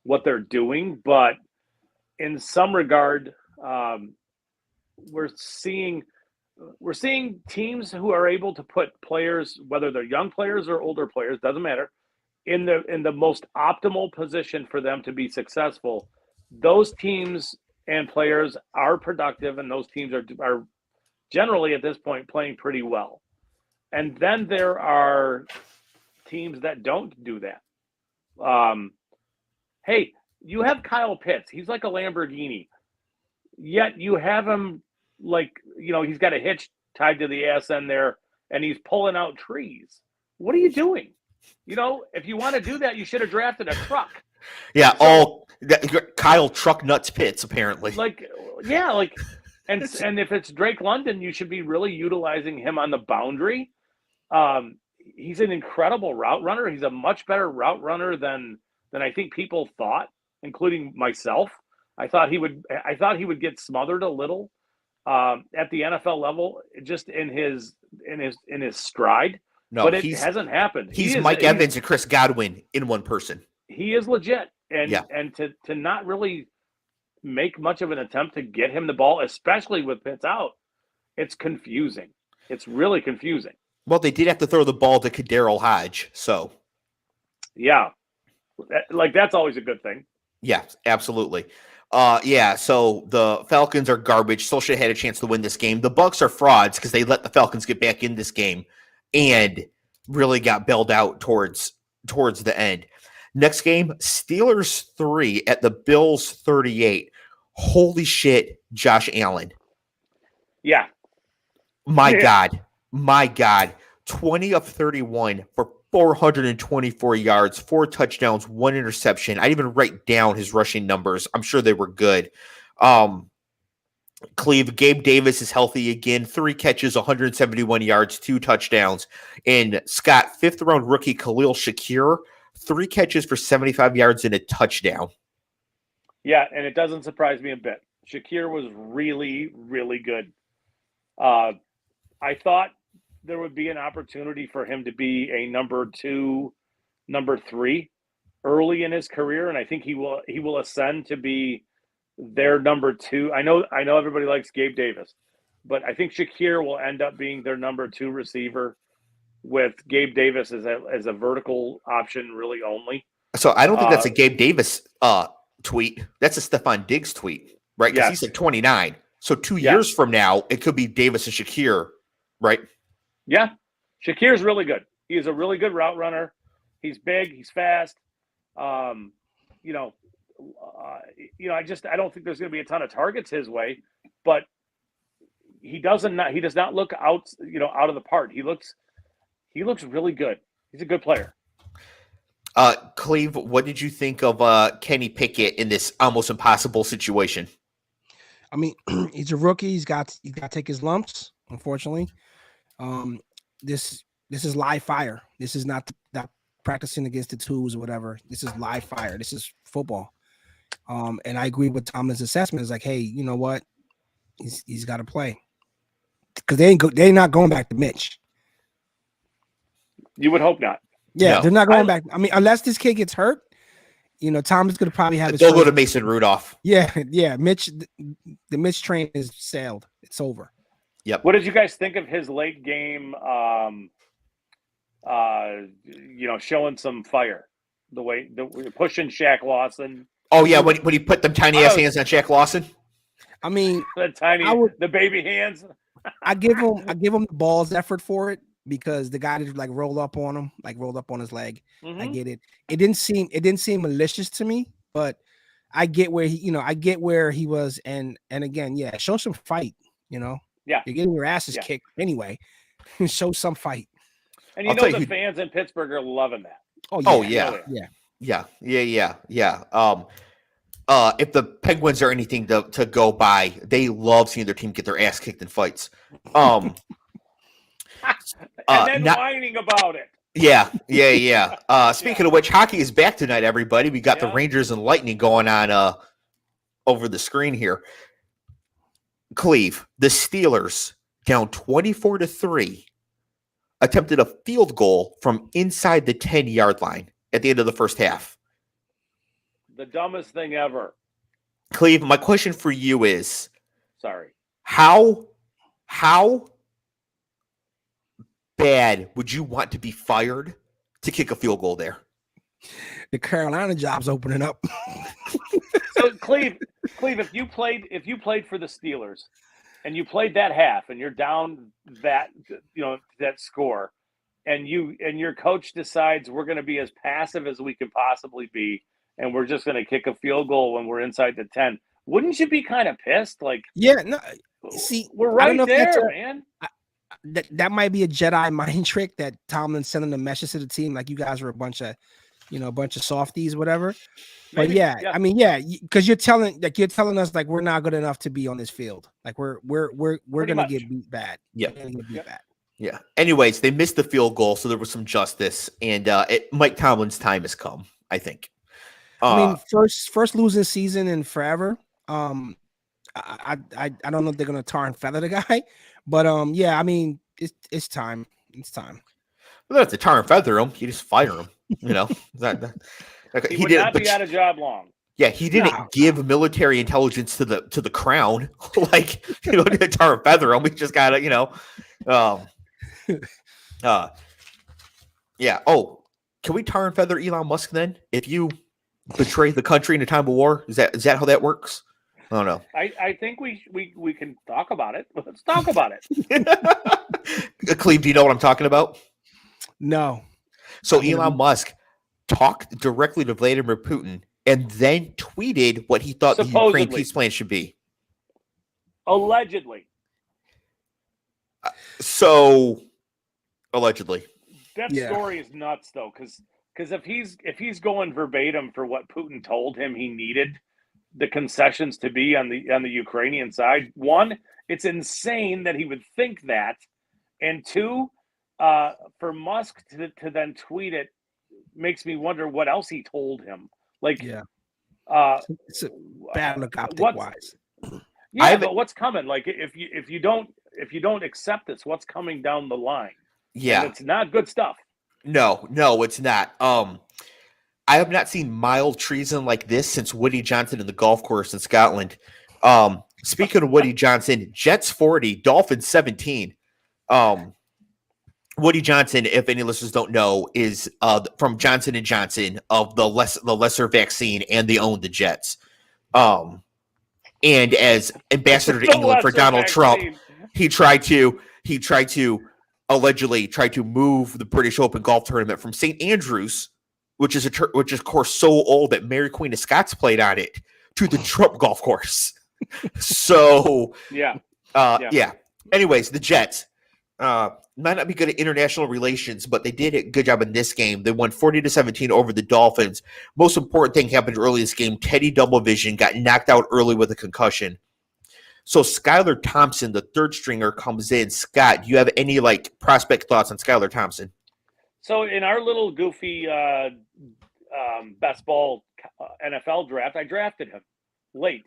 what they're doing, but in some regard, we're seeing teams who are able to put players, whether they're young players or older players, doesn't matter, in the most optimal position for them to be successful. Those teams and players are productive, and those teams are generally at this point playing pretty well. And then there are teams that don't do that. Hey, you have Kyle Pitts. He's like a Lamborghini. Yet you have him like, he's got a hitch tied to the ass end there, and he's pulling out trees. What are you doing? If you want to do that, you should have drafted a truck. Yeah, Kyle Truck Nuts Pitts, apparently. And if it's Drake London, you should be really utilizing him on the boundary. He's an incredible route runner. He's a much better route runner than I think people thought, including myself. I thought he would get smothered a little at the NFL level, just in his stride. No, but it hasn't happened. He's Mike Evans and Chris Godwin in one person. He is legit, and to not really make much of an attempt to get him the ball, especially with Pitts out, it's confusing. It's really confusing. Well, they did have to throw the ball to Kadarrell Hodge, so yeah, that's always a good thing. Yeah, absolutely. So the Falcons are garbage. Still should have had a chance to win this game. The Bucs are frauds because they let the Falcons get back in this game and really got bailed out towards the end. Next game, Steelers 3 at the Bills 38. Holy shit, Josh Allen. Yeah. My God. 20 of 31 for 424 yards, 4 touchdowns, 1 interception. I didn't even write down his rushing numbers. I'm sure they were good. Cleve, Gabe Davis is healthy again. 3 catches, 171 yards, 2 touchdowns. And Scott, 5th-round rookie Khalil Shakir, 3 catches for 75 yards and a touchdown. Yeah, and it doesn't surprise me a bit. Shakir was really, really good. I thought there would be an opportunity for him to be a number 2, number 3 early in his career, and I think he will ascend to be their number 2. I know everybody likes Gabe Davis, but I think Shakir will end up being their number 2 receiver with Gabe Davis as a vertical option really only. So I don't think that's a Gabe Davis tweet. That's a Stephon Diggs tweet, right? Because he's like 29. So 2 years from now, it could be Davis and Shakir, right? Yeah. Shakir's really good. He is a really good route runner. He's big. He's fast. I don't think there's going to be a ton of targets his way, but he does not look out of the part. He looks really good. He's a good player. Cleve, what did you think of Kenny Pickett in this almost impossible situation? I mean, he's a rookie. He's got to take his lumps, unfortunately. This is live fire. This is not practicing against the twos or whatever. This is live fire. This is football. And I agree with Tomlin's assessment. It's like, hey, you know what? He's got to play because they're not going back to Mitch. You would hope not. Yeah, no. They're not going back. I mean, unless this kid gets hurt, Tom is going to probably have. They'll go to Mason Rudolph. Yeah. Mitch, the Mitch train is sailed. It's over. Yep. What did you guys think of his late game? Showing some fire, the pushing Shaq Lawson. Oh yeah, when he put them tiny ass hands on Shaq Lawson. I mean, the baby hands. I give him the balls effort for it because the guy just rolled up on him, rolled up on his leg. Mm-hmm. I get it. It didn't seem malicious to me, but I get where he was, and again, yeah, show some fight. Yeah, you're getting your asses kicked anyway. Show some fight. And the fans in Pittsburgh are loving that. Oh yeah. If the Penguins are anything to go by, they love seeing their team get their ass kicked in fights. And then whining about it. Yeah. Speaking of which, hockey is back tonight, everybody. We got the Rangers and Lightning going on over the screen here. Cleve, the Steelers down 24-3, attempted a field goal from inside the 10-yard line at the end of the first half. The dumbest thing ever. Cleve, my question for you is, sorry, how bad would you want to be fired to kick a field goal there? The Carolina job's opening up. So Cleve, if you played for the Steelers and you played that half and you're down that score, and your coach decides we're going to be as passive as we can possibly be and we're just going to kick a field goal when we're inside the 10. Wouldn't you be kind of pissed? Like, yeah, no. See, we're I don't right know if that's there, man. That might be a Jedi mind trick that Tomlin's sending a message to the team, like you guys are a bunch of softies, whatever. But Maybe, I mean, because you're telling us like we're not good enough to be on this field. Like we're gonna get beat bad. Yeah. Bad. Yeah. Anyways, they missed the field goal, so there was some justice, and Mike Tomlin's time has come, I think. I mean, first losing season in forever. I don't know if they're gonna tar and feather the guy, but yeah, I mean, it's time. It's time. Well, that's a tar and feather him. You just fire him. You know, he would not be out of job long. Yeah, he didn't give military intelligence to the crown. Like, you know, tar and feather him. We just gotta, you know, yeah. Oh, can we tar and feather Elon Musk then? If you betray the country in a time of war, is that how that works? I don't know. I think we can talk about it. Let's talk about it. Cleve, do you know what I'm talking about? No. So Elon Musk talked directly to Vladimir Putin and then tweeted what he thought the Ukraine peace plan should be. Allegedly. So, allegedly. That story is nuts, though, because if he's going verbatim for what Putin told him he needed the concessions to be on the Ukrainian side, one, it's insane that he would think that, and two, for Musk to then tweet it makes me wonder what else he told him. Like, it's a bad look optic wise. Yeah, but what's coming? Like, if you don't accept this, what's coming down the line? Yeah, and it's not good stuff. No, it's not. I have not seen mild treason like this since Woody Johnson in the golf course in Scotland. Speaking of Woody Johnson, Jets 40, Dolphins 17. Woody Johnson, if any listeners don't know, is from Johnson & Johnson of the lesser vaccine, and they own the Jets. And as ambassador to England for Donald Trump, he tried to allegedly move the British Open golf tournament from St. Andrews, which is of course so old that Mary Queen of Scots played on it, to the Trump golf course. So yeah. Anyways, the Jets might not be good at international relations, but they did a good job in this game. They won 40-17 over the Dolphins. Most important thing happened early this game. Teddy Doublevision got knocked out early with a concussion. So Skylar Thompson, the third stringer, comes in. Scott, do you have any prospect thoughts on Skylar Thompson? So in our little goofy best ball NFL draft, I drafted him late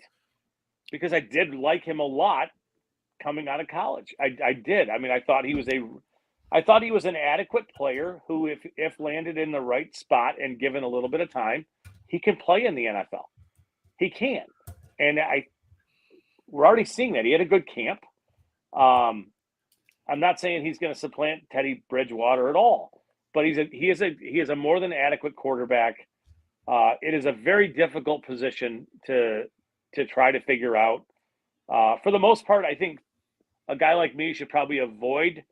because I did like him a lot coming out of college. I did. I mean, I thought he was an adequate player who, if landed in the right spot and given a little bit of time, he can play in the NFL. He can, and we're already seeing that. He had a good camp. I'm not saying he's going to supplant Teddy Bridgewater at all, but he is a more than adequate quarterback. It is a very difficult position to try to figure out. For the most part, I think a guy like me should probably avoid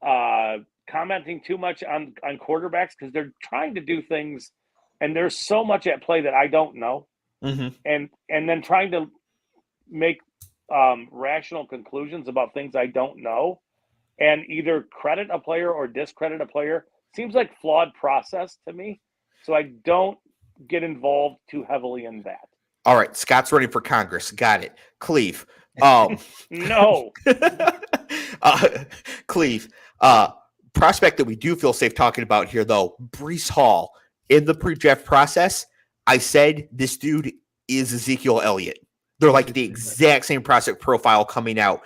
commenting too much on quarterbacks because they're trying to do things, and there's so much at play that I don't know, and then trying to make rational conclusions about things I don't know, and either credit a player or discredit a player seems like flawed process to me. So I don't get involved too heavily in that. All right, Scott's running for Congress. Got it. Cleve. No. Cleve. Prospect that we do feel safe talking about here, though, Breece Hall. In the pre-draft process, I said this dude is Ezekiel Elliott. They're like the exact same prospect profile coming out.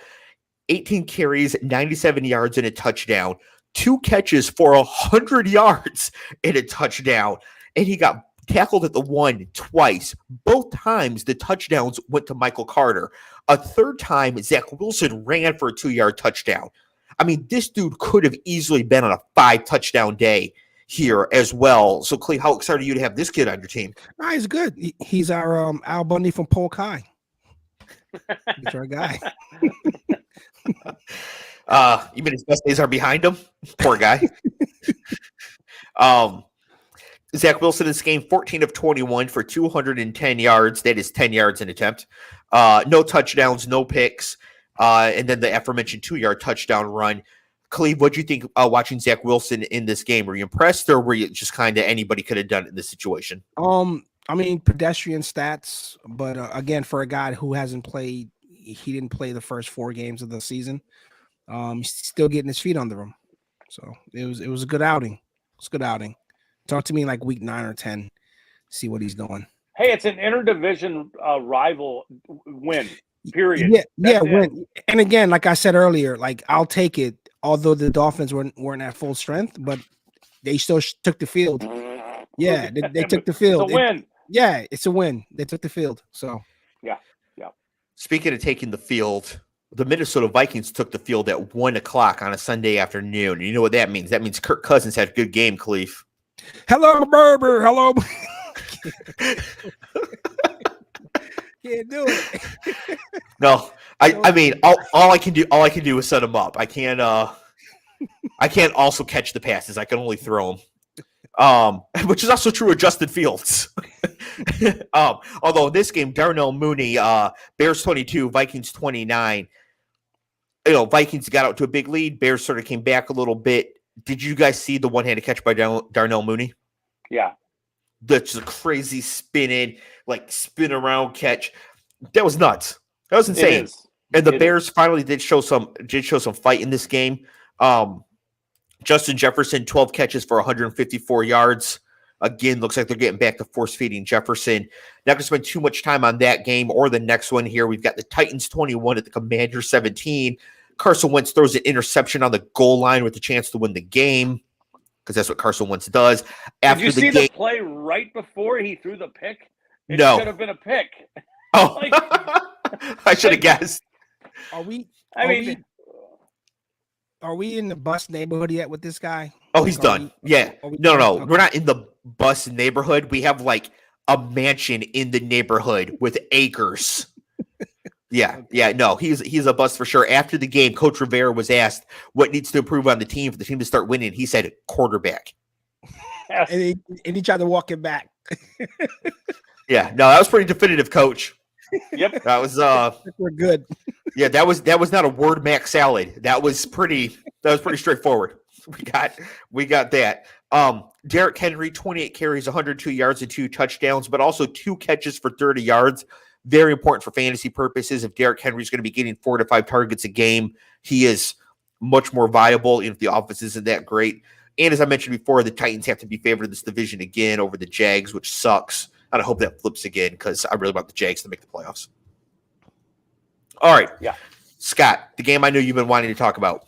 18 carries, 97 yards, and a touchdown. 2 catches for 100 yards and a touchdown. And he got tackled at the 1 twice. Both times the touchdowns went to Michael Carter. A third time, Zach Wilson ran for a 2-yard touchdown. I mean, this dude could have easily been on a 5-touchdown day here as well. So, Clay, how excited are you to have this kid on your team? Nah, he's good. He's our Al Bundy from Polk High. He's our guy. You mean his best days are behind him? Poor guy. Zach Wilson in this game, 14 of 21 for 210 yards. That is 10 yards an attempt. No touchdowns, no picks. And then the aforementioned 2-yard touchdown run. Cleve, what do you think watching Zach Wilson in this game? Were you impressed, or were you just kind of anybody could have done it in this situation? I mean, pedestrian stats, but again, for a guy who hasn't played, he didn't play the first 4 games of the season. He's still getting his feet under him. So it was a good outing. It's a good outing. Talk to me like week 9 or 10. See what he's doing. Hey, it's an interdivision rival win. Period. Yeah, win. And again, like I said earlier, like I'll take it. Although the Dolphins weren't at full strength, but they still took the field. Yeah, they took the field. It's a win. It's a win. They took the field. So yeah. Speaking of taking the field, the Minnesota Vikings took the field at 1:00 on a Sunday afternoon. And you know what that means? That means Kirk Cousins had a good game, Cleve. Hello, Berber. Hello. Can't do it. No, I mean all I can do is set them up. I can't also catch the passes. I can only throw them. Which is also true of Justin Fields. Although in this game, Darnell Mooney, Bears 22, Vikings 29. Vikings got out to a big lead. Bears sort of came back a little bit. Did you guys see the one-handed catch by Darnell Mooney? Yeah. That's a crazy spin around catch. That was nuts. That was insane. And the Bears finally did show some fight in this game. Justin Jefferson, 12 catches for 154 yards. Again, looks like they're getting back to force-feeding Jefferson. Not going to spend too much time on that game or the next one here. We've got the Titans 21 at the Commanders 17. Carson Wentz throws an interception on the goal line with a chance to win the game, because that's what Carson Wentz does. Did you see the play right before he threw the pick? It no. should have been a pick. Oh, I should have guessed. Are we in the bus neighborhood yet with this guy? Oh, he's done. No. Okay. We're not in the bus neighborhood. We have like a mansion in the neighborhood with acres. No, he's a bust for sure. After the game, Coach Rivera was asked what needs to improve on the team for the team to start winning. He said quarterback. Yes. And he tried to walk it back. Yeah, no, that was pretty definitive, Coach. Yep, that was we're good. Yeah, that was not a word mac salad. That was pretty straightforward. We got that. Derrick Henry, 28 carries, 102 yards and 2 touchdowns, but also 2 catches for 30 yards. Very important for fantasy purposes. If Derrick Henry's going to be getting 4 to 5 targets a game, he is much more viable, even if the offense isn't that great. And as I mentioned before, the Titans have to be favored in this division again over the Jags, which sucks. And I hope that flips again, because I really want the Jags to make the playoffs. All right. Yeah. Scott, the game I know you've been wanting to talk about.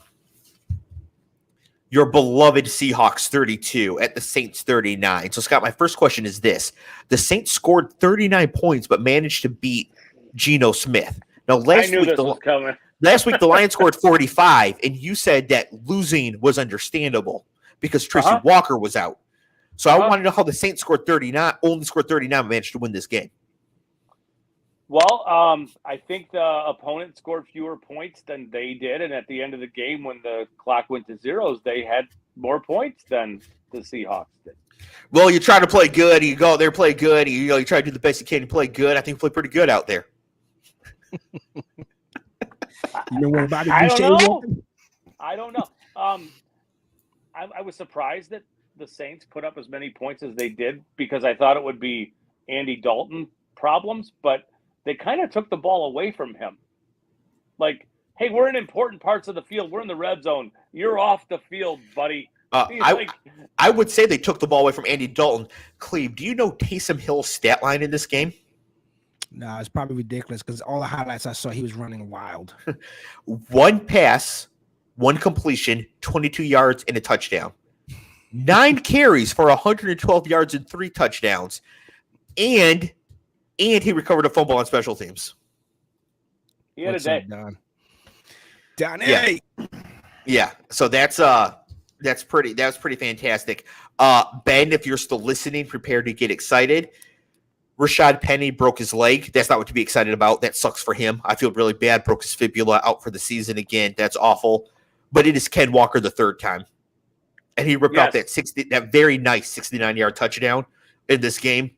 Your beloved Seahawks 32 at the Saints 39. So, Scott, my first question is this. The Saints scored 39 points but managed to beat Geno Smith. Now, last week the Lions scored 45, and you said that losing was understandable because Tracy Walker was out. So I want to know how the Saints only scored 39 and managed to win this game. Well, I think the opponent scored fewer points than they did, and at the end of the game, when the clock went to zeros, they had more points than the Seahawks did. Well, you try to play good, you go out there, play good, you try to do the best you can to play good. I think you play pretty good out there. You know what about it? I don't know. I was surprised that the Saints put up as many points as they did, because I thought it would be Andy Dalton problems, but they kind of took the ball away from him. Like, hey, we're in important parts of the field. We're in the red zone. You're off the field, buddy. I would say they took the ball away from Andy Dalton. Cleve, do you know Taysom Hill's stat line in this game? No, it's probably ridiculous, because all the highlights I saw, he was running wild. 1 pass, 1 completion, 22 yards, and a touchdown. 9 carries for 112 yards and 3 touchdowns. And he recovered a fumble on special teams. He had a day. Down Yeah. So that's pretty fantastic. Ben, if you're still listening, prepare to get excited. Rashad Penny broke his leg. That's not what to be excited about. That sucks for him. I feel really bad. Broke his fibula, out for the season again. That's awful. But it is Ken Walker the third time. and he ripped out that very nice 69-yard touchdown in this game.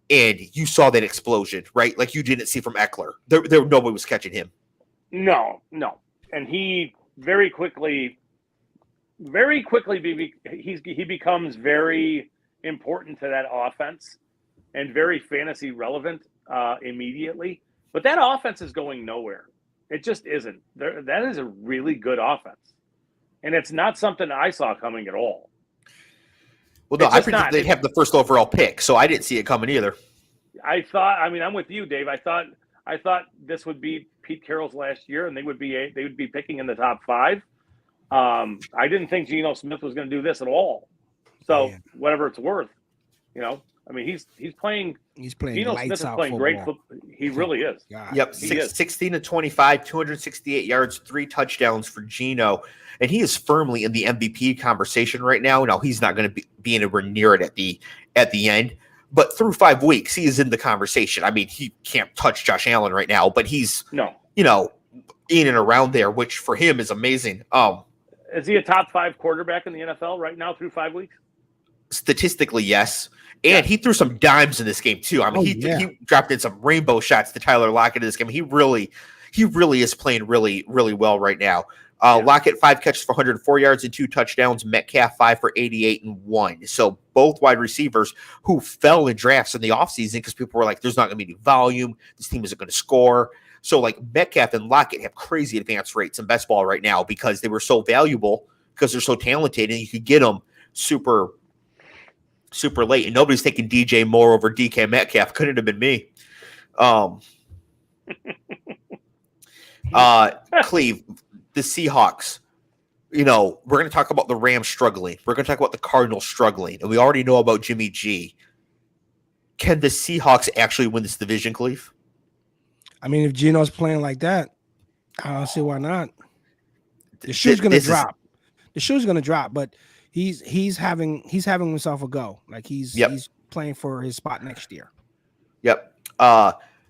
And you saw that explosion, right? Like you didn't see from Eckler. There nobody was catching him. No. And he very quickly he becomes very important to that offense and very fantasy relevant immediately. But that offense is going nowhere. It just isn't. That is a really good offense. And it's not something I saw coming at all. Well, no, I predicted they'd have the first overall pick, so I didn't see it coming either. I'm with you, Dave. I thought this would be Pete Carroll's last year, and they would be picking in the top 5. I didn't think Geno Smith was going to do this at all. So whatever it's worth, he's playing. He's playing. Geno Smith is playing great football. He really is. God. Yep, 16 to 25, 268 yards, 3 touchdowns for Geno, and he is firmly in the MVP conversation right now. Now he's not going to be anywhere near it at the end, but through 5 weeks, he is in the conversation. I mean, he can't touch Josh Allen right now, but he's in and around there, which for him is amazing. Is he a top 5 quarterback in the NFL right now through 5 weeks? Statistically, yes. And he threw some dimes in this game too. I mean, he dropped in some rainbow shots to Tyler Lockett in this game. He really is playing really, really well right now. Lockett 5 catches for 104 yards and 2 touchdowns. Metcalf 5 for 88 and 1. So both wide receivers who fell in drafts in the offseason because people were like, there's not going to be any volume. This team isn't going to score. So like Metcalf and Lockett have crazy advance rates in best ball right now because they were so valuable because they're so talented and you could get them super late. And nobody's taking DJ Moore over DK Metcalf. Couldn't have been me. Cleve, the Seahawks, we're going to talk about the Rams struggling. We're going to talk about the Cardinals struggling. And we already know about Jimmy G. Can the Seahawks actually win this division, Cleve? I mean, if Geno's playing like that, I don't see why not. The shoe's going to drop. The shoe's going to drop, but he's having himself a go. Like he's playing for his spot next year. Yep.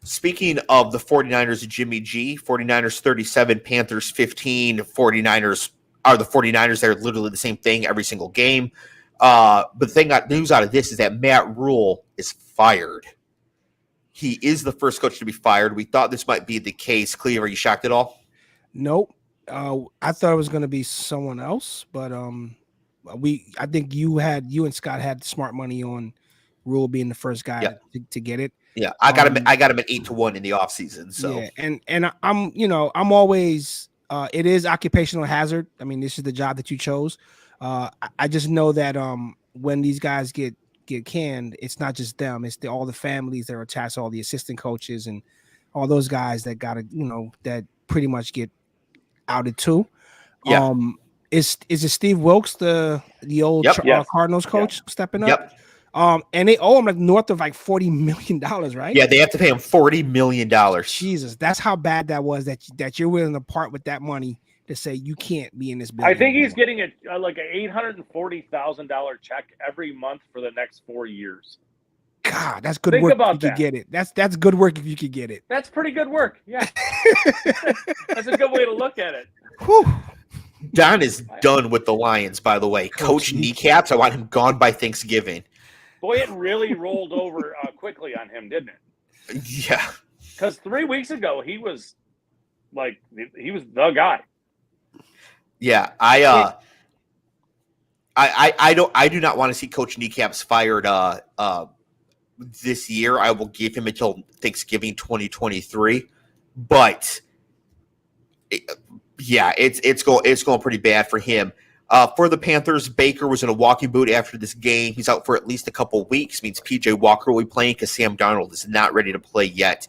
Speaking of the 49ers and Jimmy G, 49ers 37, Panthers 15. 49ers are the 49ers. They're literally the same thing every single game. But the thing news out of this is that Matt Rhule is fired. He is the first coach to be fired. We thought this might be the case. Cleve, are you shocked at all? Nope. I thought it was going to be someone else, but I think you and Scott had smart money on Rhule being the first guy to get it. Yeah, I got him at 8-1 in the offseason. So and I'm always it is occupational hazard. I mean, this is the job that you chose. I just know that when these guys get canned, it's not just them, it's all the families that are attached to all the assistant coaches and all those guys that gotta, that pretty much get outed too. Yeah. Is it Steve Wilkes, the old Cardinals coach, stepping up? Yep. And they owe him like north of like $40 million, right? Yeah, they have to pay him $40 million. Jesus, that's how bad that was that you're willing to part with that money to say you can't be in this building. I think he's getting like an $840,000 check every month for the next 4 years. God, that's good work if you could get it. That's good work if you could get it. That's pretty good work. Yeah. That's a good way to look at it. Whew. Don is done with the Lions, by the way. Coach Kneecaps, I want him gone by Thanksgiving. Boy, it really rolled over quickly on him, didn't it? Yeah. Because 3 weeks ago, he was the guy. Yeah, I do not want to see Coach Kneecaps fired this year. I will give him until Thanksgiving 2023. But it's going pretty bad for him. For the Panthers, Baker was in a walking boot after this game. He's out for at least a couple of weeks. Means PJ Walker will be playing because Sam Darnold is not ready to play yet.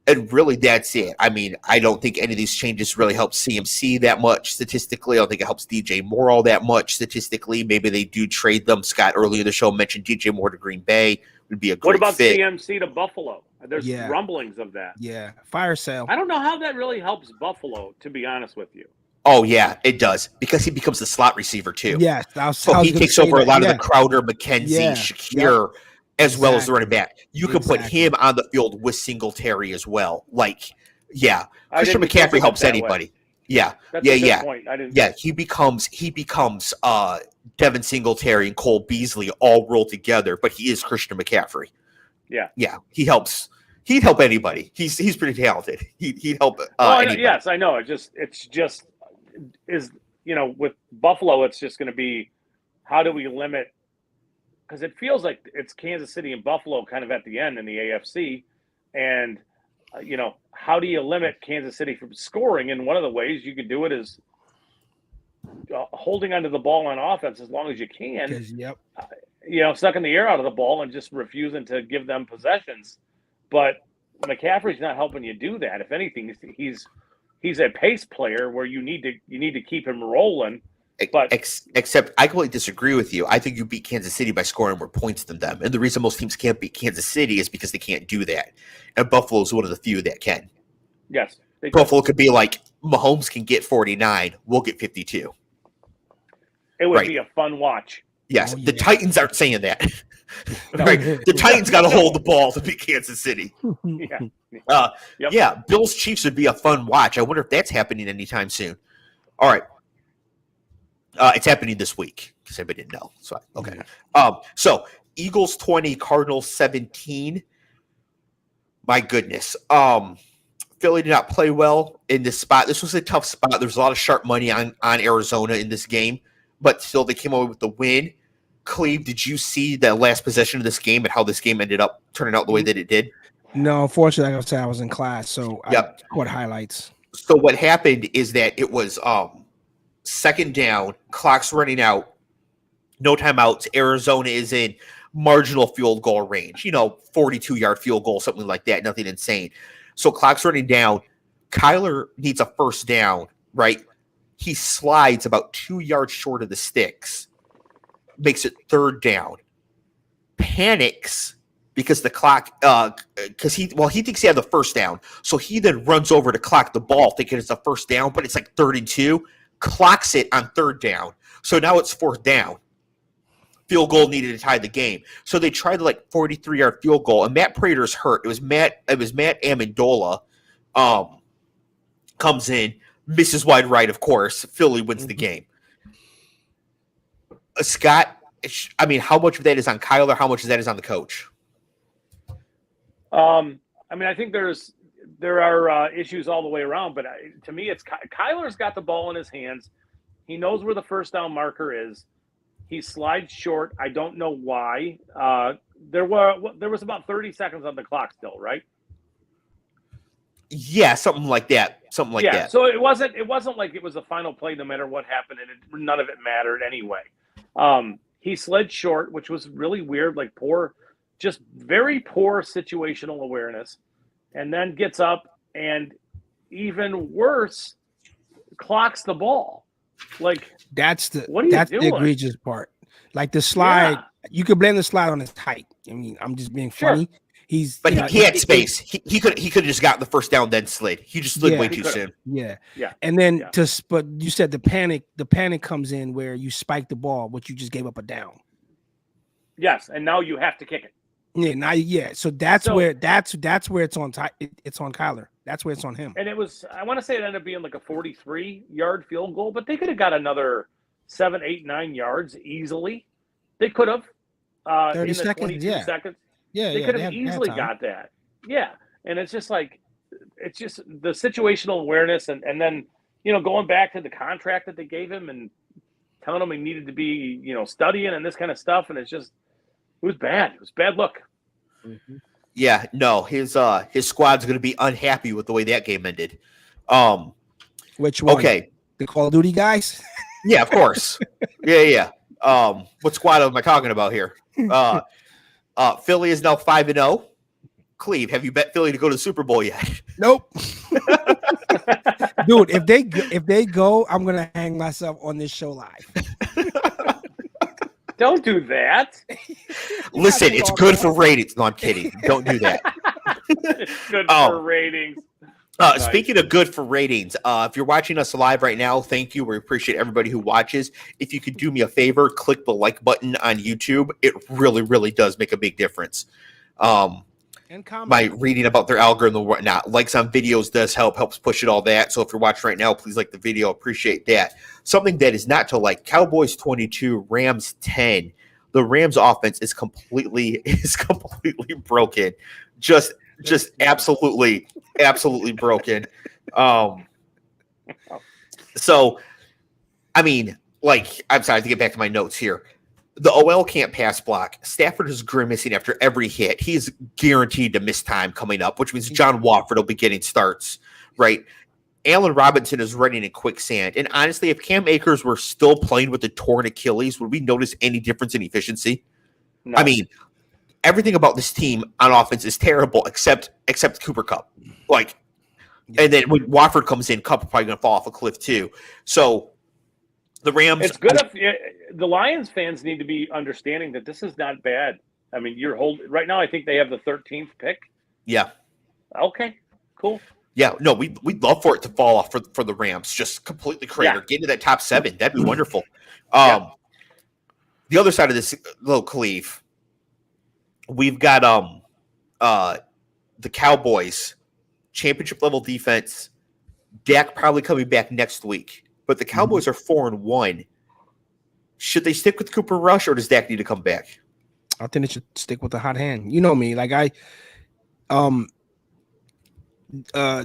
And really, that's it. I mean, I don't think any of these changes really help CMC that much statistically. I don't think it helps DJ Moore all that much statistically. Maybe they do trade them. Scott earlier in the show mentioned DJ Moore to Green Bay would be a great fit. What about CMC to Buffalo? There's rumblings of that. Yeah, fire sale. I don't know how that really helps Buffalo, to be honest with you. Oh, yeah, it does. Because he becomes the slot receiver, too. Yes. So he takes over a lot of the Crowder, McKenzie, Shakir, as well as the running back. You can put him on the field with Singletary as well. Christian McCaffrey helps anybody. Yeah. That's a good point. I didn't. Yeah, he becomes Devin Singletary and Cole Beasley all rolled together, but he is Christian McCaffrey. Yeah. Yeah, he'd help anybody. He's pretty talented. He'd help anybody. Yes, I know. It's just with Buffalo, it's just going to be, how do we limit? Because it feels like it's Kansas City and Buffalo kind of at the end in the AFC, and how do you limit Kansas City from scoring? And one of the ways you can do it is holding onto the ball on offense as long as you can. Yep. Sucking the air out of the ball and just refusing to give them possessions. But McCaffrey's not helping you do that. If anything, he's a pace player where you need to keep him rolling. But except I completely disagree with you. I think you beat Kansas City by scoring more points than them. And the reason most teams can't beat Kansas City is because they can't do that. And Buffalo is one of the few that can. Yes. Buffalo could be like, Mahomes can get 49, we'll get 52. It would be a fun watch. Yes, the Titans aren't saying that. Right? The Titans got to hold the ball to beat Kansas City. Yeah, Bills Chiefs would be a fun watch. I wonder if that's happening anytime soon. All right. It's happening this week because everybody didn't know. So okay. So Eagles 20, Cardinals 17. My goodness. Philly did not play well in this spot. This was a tough spot. There's a lot of sharp money on Arizona in this game, but still they came away with the win. Cleve, did you see the last possession of this game and how this game ended up turning out the way that it did? No, unfortunately, like I said, I was in class, so I caught highlights. So what happened is that it was second down, clock's running out, no timeouts. Arizona is in marginal field goal range, 42-yard field goal, something like that, nothing insane. So clock's running down. Kyler needs a first down, right? He slides about 2 yards short of the sticks, makes it third down, panics because the clock, because he thinks he had the first down. So he then runs over to clock the ball thinking it's a first down, but it's like 3rd and 2, clocks it on 3rd down. So now it's 4th down. Field goal needed to tie the game. So they tried the 43-yard field goal, and Matt Prater's hurt. It was Matt Amendola comes in, misses wide right, of course. Philly wins the game. Scott, how much of that is on Kyler? How much of that is on the coach? I think there are issues all the way around, but to me, it's Kyler's got the ball in his hands. He knows where the first down marker is. He slides short. I don't know why. There was about 30 seconds on the clock still, right? Yeah, something like that. Something like that. So it wasn't like it was a final play no matter what happened, and none of it mattered anyway. He slid short, which was really weird, just very poor situational awareness, and then gets up and even worse, clocks the ball. That's the doing? egregious part. The slide, you could blame the slide on his height. I'm just being funny. He had space. He could have just got the first down then slid. He just slid way too soon. Yeah. And then but you said the panic comes in where you spike the ball, but you just gave up a down. Yes, and now you have to kick it. So that's where it's on it's on Kyler. That's where it's on him. And I want to say it ended up being a 43-yard field goal, but they could have got another 7, 8, 9 yards easily. They could have 30 in the seconds, 22 seconds. Yeah, they could have easily got that. Yeah, and it's just the situational awareness, and then going back to the contract that they gave him and telling him he needed to be studying and this kind of stuff, and it was bad. It was bad look. Mm-hmm. Yeah, no, his squad's going to be unhappy with the way that game ended. Which one? Okay, the Call of Duty guys. Yeah, of course. Yeah. What squad am I talking about here? Philly is now 5-0. Cleve, have you bet Philly to go to the Super Bowl yet? Nope. Dude, if they go, I'm gonna hang myself on this show live. Don't do that. Listen, it's good for ratings. No, I'm kidding. Don't do that. It's good for ratings. Nice. Speaking of good for ratings, if you're watching us live right now, thank you. We appreciate everybody who watches. If you could do me a favor, click the like button on YouTube. It really, really does make a big difference. And my comment. reading about their algorithm and whatnot. Likes on videos does helps push it, all that. So if you're watching right now, please like the video. Appreciate that. Something that is not to like: Cowboys 22, Rams 10. The Rams offense is completely broken. Just absolutely broken. So I mean, like, I'm sorry to get back to my notes here. The OL can't pass block. Stafford is grimacing after every hit. He's guaranteed to miss time coming up, which means John Watford will be getting starts, right? Allen Robinson is running in quicksand. And honestly, if Cam Akers were still playing with the torn Achilles, would we notice any difference in efficiency? No. I mean, everything about this team on offense is terrible except Cooper Kupp. Like, and then when Watford comes in, Kupp is probably going to fall off a cliff too. So the Rams. It's good if the Lions fans need to be understanding that this is not bad. I mean, right now. I think they have the 13th pick. Yeah. Okay. Cool. Yeah. No, we'd love for it to fall off for the Rams. Just completely crater. Get into that top 7. That'd be wonderful. The other side of this little Clev, we've got the Cowboys, championship level defense. Dak probably coming back next week. But the Cowboys are 4-1. Should they stick with Cooper Rush, or does Dak need to come back? I think they should stick with the hot hand. You know me, like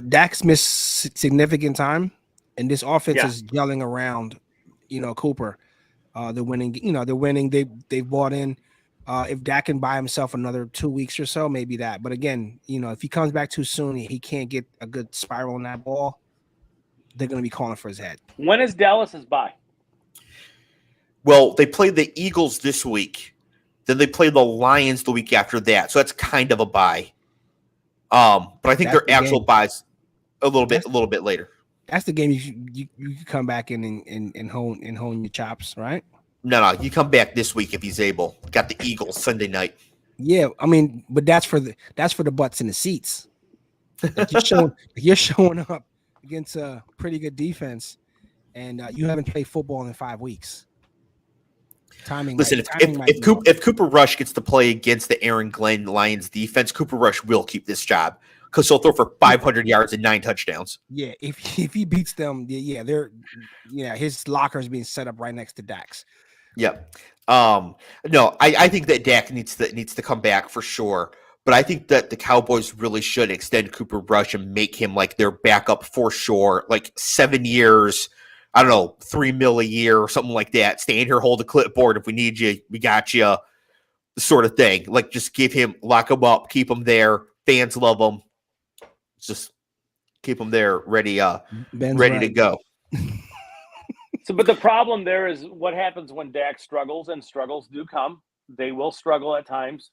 Dak's missed significant time, and this offense is yelling around. Cooper. They're winning. They're winning. They've bought in. If Dak can buy himself another 2 weeks or so, maybe that. But again, if he comes back too soon, he can't get a good spiral on that ball. They're going to be calling for his head. When is Dallas's bye? Well, they play the Eagles this week. Then they play the Lions the week after that. So that's kind of a bye. But I think their actual bye's a little bit later. That's the game you can come back in and hone your chops, right? No, you come back this week if he's able. Got the Eagles Sunday night. Yeah, I mean, but that's for the butts in the seats. Like you're showing up against a pretty good defense, and you haven't played football in 5 weeks. Timing. Listen, if Cooper Rush gets to play against the Aaron Glenn Lions defense, Cooper Rush will keep this job because he'll throw for 500 yards and 9 touchdowns. Yeah, if he beats them, his locker is being set up right next to Dak's. Yeah. No, I think that Dak needs to come back for sure. But I think that the Cowboys really should extend Cooper Rush and make him like their backup for sure. Like 7 years, I don't know, $3 million a year or something like that. Stand here, hold a clipboard. If we need you, we got you, sort of thing. Like just lock him up, keep him there. Fans love him. Just keep him there, ready to go. So, but the problem there is what happens when Dak struggles, and struggles do come. They will struggle at times.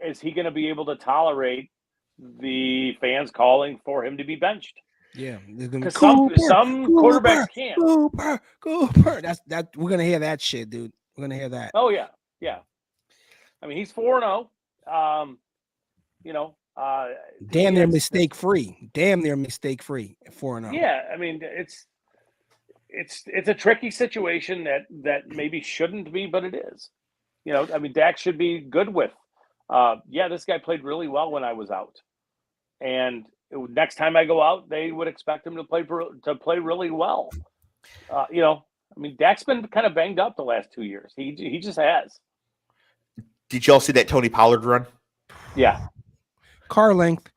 Is he going to be able to tolerate the fans calling for him to be benched? Yeah, because some quarterbacks can't. Cooper. That we're gonna hear that shit, dude. We're gonna hear that. Oh yeah. I mean, he's 4-0. Damn near mistake free. 4-0. Yeah, I mean, it's a tricky situation that maybe shouldn't be, but it is. I mean, Dak should be good with. This guy played really well when I was out, and next time I go out, they would expect him to play really well. I mean, Dak's been kind of banged up the last 2 years. He just has. Did y'all see that Tony Pollard run? Yeah. Car length.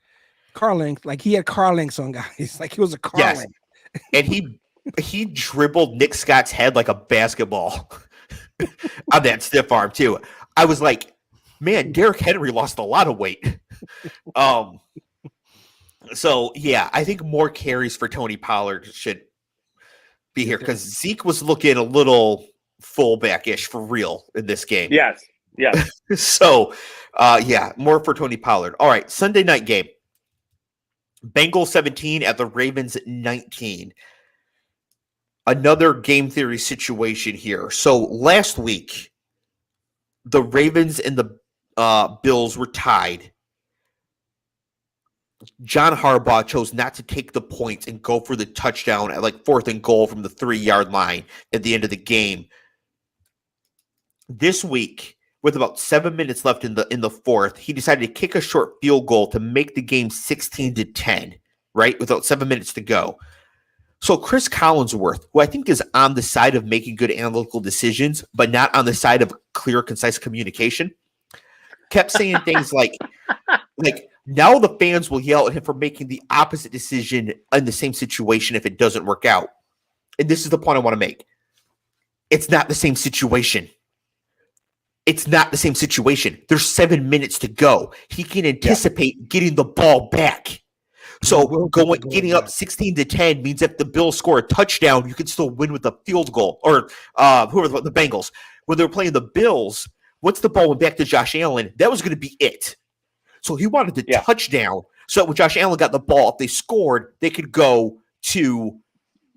Like he had car lengths on guys. Like he was a car length. And he dribbled Nick Scott's head like a basketball on that stiff arm too. I was like, man, Derrick Henry lost a lot of weight. So yeah, I think more carries for Tony Pollard should be here because Zeke was looking a little fullback-ish for real in this game. Yes. So, more for Tony Pollard. All right, Sunday night game. Bengals 17 at the Ravens 19. Another game theory situation here. So last week, the Ravens and the Bills were tied. John Harbaugh chose not to take the points and go for the touchdown at like 4th and goal from the 3-yard line at the end of the game. This week, with about 7 minutes left in the fourth, he decided to kick a short field goal to make the game 16-10, right? Without 7 minutes to go. So Chris Collinsworth, who I think is on the side of making good analytical decisions, but not on the side of clear, concise communication, kept saying things like now the fans will yell at him for making the opposite decision in the same situation if it doesn't work out. And this is the point I want to make. It's not the same situation. It's not the same situation. There's 7 minutes to go. He can anticipate getting the ball back. So getting up 16-10 means if the Bills score a touchdown, you can still win with a field goal. Or whoever the Bengals. When they were playing the Bills, once the ball went back to Josh Allen, that was going to be it. So he wanted the touchdown. So when Josh Allen got the ball, if they scored, they could go to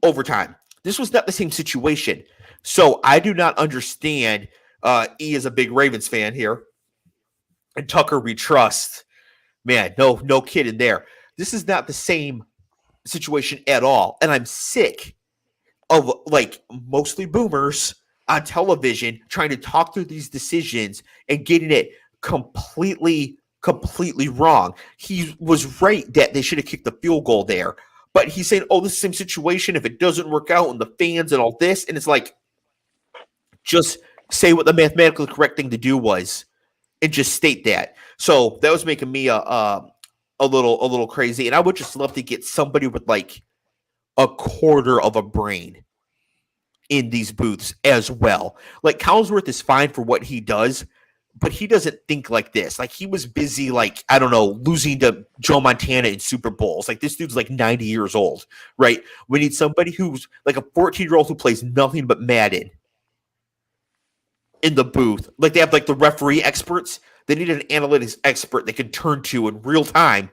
overtime. This was not the same situation. So I do not understand. E is a big Ravens fan here. And Tucker we trust. Man, no kidding there. This is not the same situation at all. And I'm sick of mostly boomers on television trying to talk through these decisions and getting it completely wrong. He was right that they should have kicked the field goal there. But he's saying, oh, this is the same situation if it doesn't work out and the fans and all this. And it's like, just say what the mathematically correct thing to do was and just state that. So that was making me a little crazy. And I would just love to get somebody with a quarter of a brain in these booths as well. Like Collinsworth is fine for what he does, but he doesn't think like this. Like he was busy, I don't know, losing to Joe Montana in Super Bowls. Like this dude's 90 years old, right? We need somebody who's like a 14-year-old who plays nothing but Madden in the booth. Like they have the referee experts. They need an analytics expert they can turn to in real time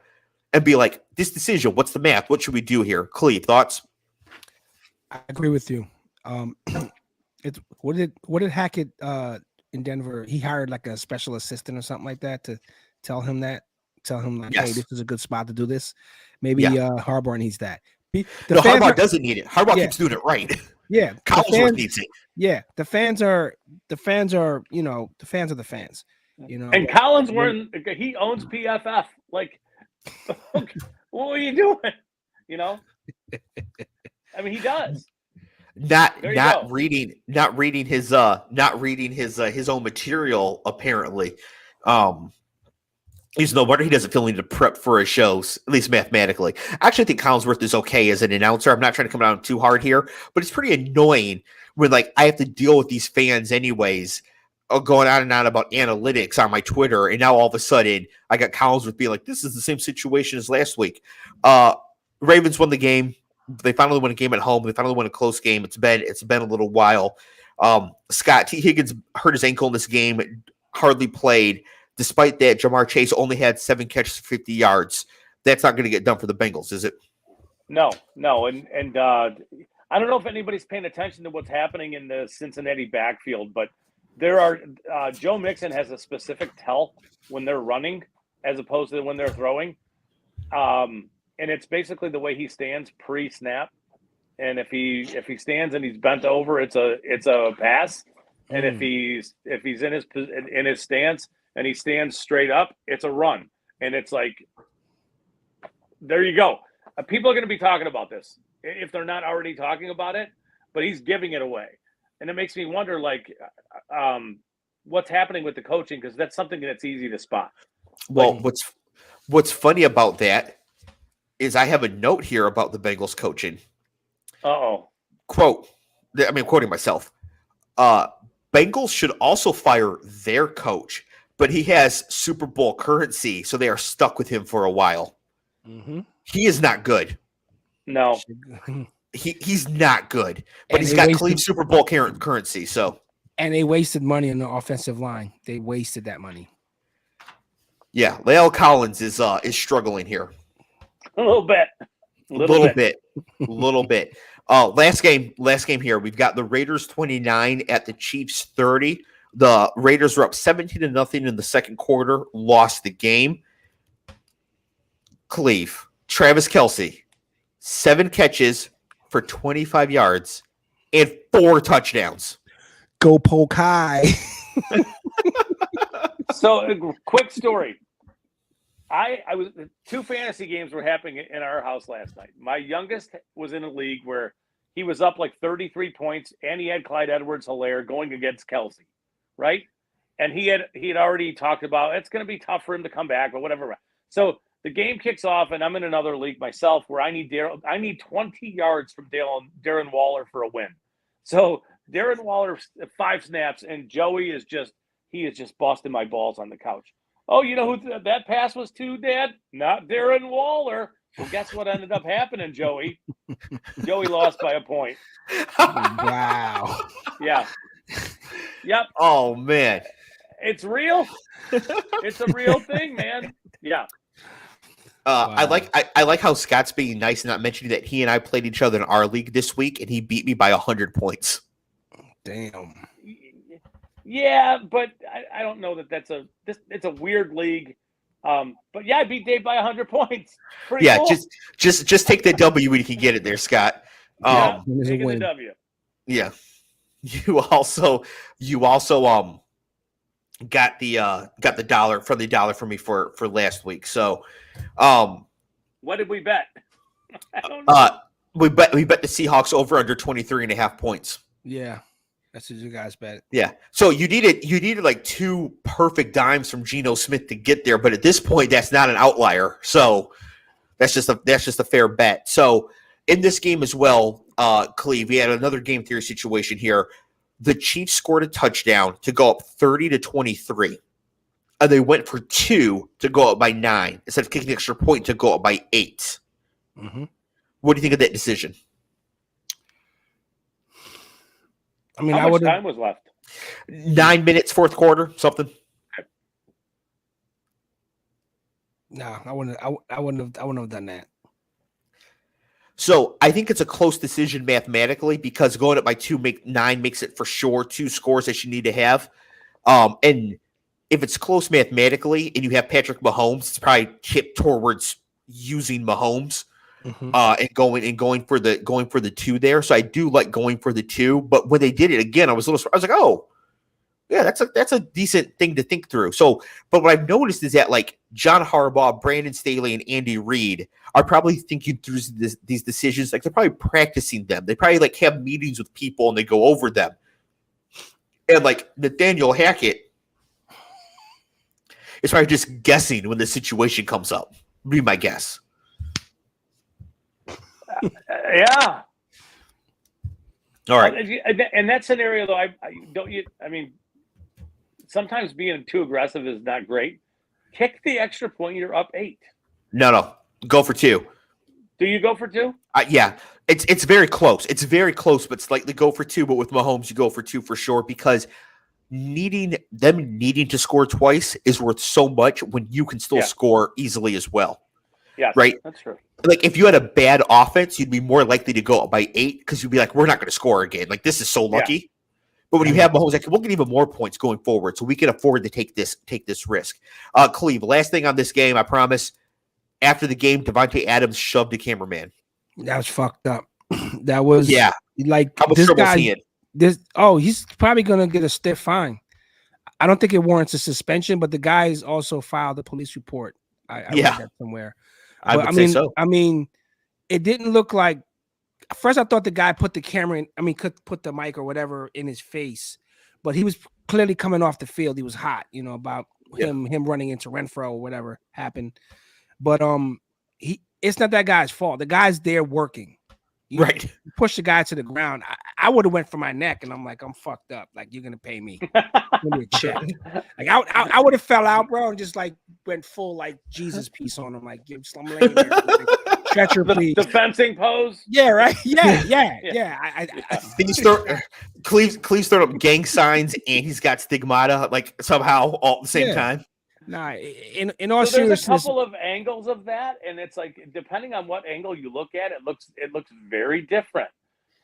and be like, this decision, what's the math? What should we do here? Cleve, thoughts? I agree with you. What did Hackett in Denver? He hired a special assistant or something like that to tell him hey, this is a good spot to do this. Maybe Harbaugh needs that. Harbaugh doesn't need it. Harbaugh keeps doing it right. Yeah, Collinsworth needs it. Yeah, the fans are the fans. And Collinsworth, he owns PFF. What are you doing? I mean, he does. Not reading his own material apparently. He's no wonder he doesn't feel need to prep for his shows, at least mathematically. I actually think Collinsworth is okay as an announcer. I'm not trying to come down too hard here, but it's pretty annoying when I have to deal with these fans anyways, going on and on about analytics on my Twitter, and now all of a sudden I got Collinsworth being like, "This is the same situation as last week." Ravens won the game. They finally won a game at home. They finally won a close game. It's been a little while. Scott T. Higgins hurt his ankle in this game, hardly played. Despite that, Jamar Chase only had 7 catches for 50 yards. That's not going to get done for the Bengals, is it? No. And I don't know if anybody's paying attention to what's happening in the Cincinnati backfield, but there are Joe Mixon has a specific tell when they're running as opposed to when they're throwing. And it's basically the way he stands pre-snap. And if he stands and he's bent over, it's a pass. And if he's in his stance and he stands straight up, it's a run. And it's there you go. People are going to be talking about this if they're not already talking about it, but he's giving it away. And it makes me wonder, what's happening with the coaching, because that's something that's easy to spot. Well, what's funny about that is I have a note here about the Bengals coaching. Quote, I'm quoting myself. Bengals should also fire their coach, but he has Super Bowl currency, so they are stuck with him for a while. Mm-hmm. He is not good. No. He's not good, but he's got clean Super Bowl currency. So, and they wasted money on the offensive line. They wasted that money. Yeah, La'el Collins is struggling here. A little bit. Little bit. Last game here. We've got the Raiders 29 at the Chiefs 30. The Raiders were up 17-0 in the second quarter, lost the game. Cleve, Travis Kelce, 7 catches for 25 yards and 4 touchdowns. Go Polk High. So, quick story. I was 2 fantasy games were happening in our house last night. My youngest was in a league where he was up like 33 points, and he had Clyde Edwards-Helaire going against Kelsey, right? And he had already talked about it's going to be tough for him to come back, but whatever. So the game kicks off, and I'm in another league myself where I need 20 yards from Darren Waller for a win. So Darren Waller 5 snaps, and Joey is just busting my balls on the couch. Oh, you know who that pass was to, Dad? Not Darren Waller. Well, guess what ended up happening, Joey? Joey lost by a point. Wow. Yeah. Yep. Oh, man. It's real. It's a real thing, man. Yeah. Wow. I like how Scott's being nice and not mentioning that he and I played each other in our league this week, and he beat me by 100 points. Damn. Yeah, but I don't know that it's a weird league. But yeah, I beat Dave by 100 points. Pretty cool. just take the W when you can get it there, Scott. Taking the W. Yeah. You also got the dollar from me for last week. So what did we bet? I don't know. We bet the Seahawks over under 23.5 points. Yeah. That's what you guys bet. Yeah. So you needed like 2 perfect dimes from Geno Smith to get there, but at this point that's not an outlier. So that's just a fair bet. So in this game as well, Cleve, we had another game theory situation here. The Chiefs scored a touchdown to go up 30-23. And they went for 2 to go up by 9 instead of kicking an extra point to go up by 8. Mm-hmm. What do you think of that decision? I mean, how much time was left? 9 minutes, fourth quarter, something. No, I wouldn't have done that. So I think it's a close decision mathematically because going up by 9 makes it for sure 2 scores that you need to have. And if it's close mathematically and you have Patrick Mahomes, it's probably tipped towards using Mahomes. Mm-hmm. And going for the 2 there. So I do like going for the 2, but when they did it again, I was like, oh, yeah, that's a decent thing to think through. So, but what I've noticed is that like John Harbaugh, Brandon Staley, and Andy Reid are probably thinking through these decisions. Like they're probably practicing them. They probably like have meetings with people and they go over them. And like Nathaniel Hackett is probably just guessing when the situation comes up. Would be my guess. Yeah. All right. In that scenario, though, I mean, sometimes being too aggressive is not great. Kick the extra point. You're up 8. No. Go for 2. Do you go for 2? Yeah. It's very close. It's very close, but slightly go for 2. But with Mahomes, you go for 2 for sure because needing to score twice is worth so much when you can still score easily as well. Yeah. Right. That's true. Like if you had a bad offense, you'd be more likely to go up by 8 because you'd be like, we're not going to score again. Like this is so lucky. Yeah. But when you have Mahomes, like we'll get even more points going forward, so we can afford to take this risk. Cleve, last thing on this game, I promise. After the game, Devontae Adams shoved the cameraman. That was fucked up. That was like how much this trouble guy. He in? He's probably gonna get a stiff fine. I don't think it warrants a suspension, but the guy's also filed a police report. I read that somewhere. I would say so. I mean, it didn't look like. First, I thought the guy put the camera could put the mic or whatever in his face, but he was clearly coming off the field. He was hot, about him running into Renfro or whatever happened. But it's not that guy's fault. The guy's there working. Right. You push the guy to the ground. I would have went for my neck, and I'm like, I'm fucked up. Like, you're gonna pay me. Give me a check. Like, I would have fell out, bro, and just like went full like Jesus piece on him. Like, I'm laying there. Like, stretcher, please. The fencing pose. Yeah, right. Yeah. Cleve's throwing up gang signs, and he's got stigmata like somehow all at the same time. Nah, in all seriousness, there's a seriousness, couple of angles of that, and it's like depending on what angle you look at, it looks very different.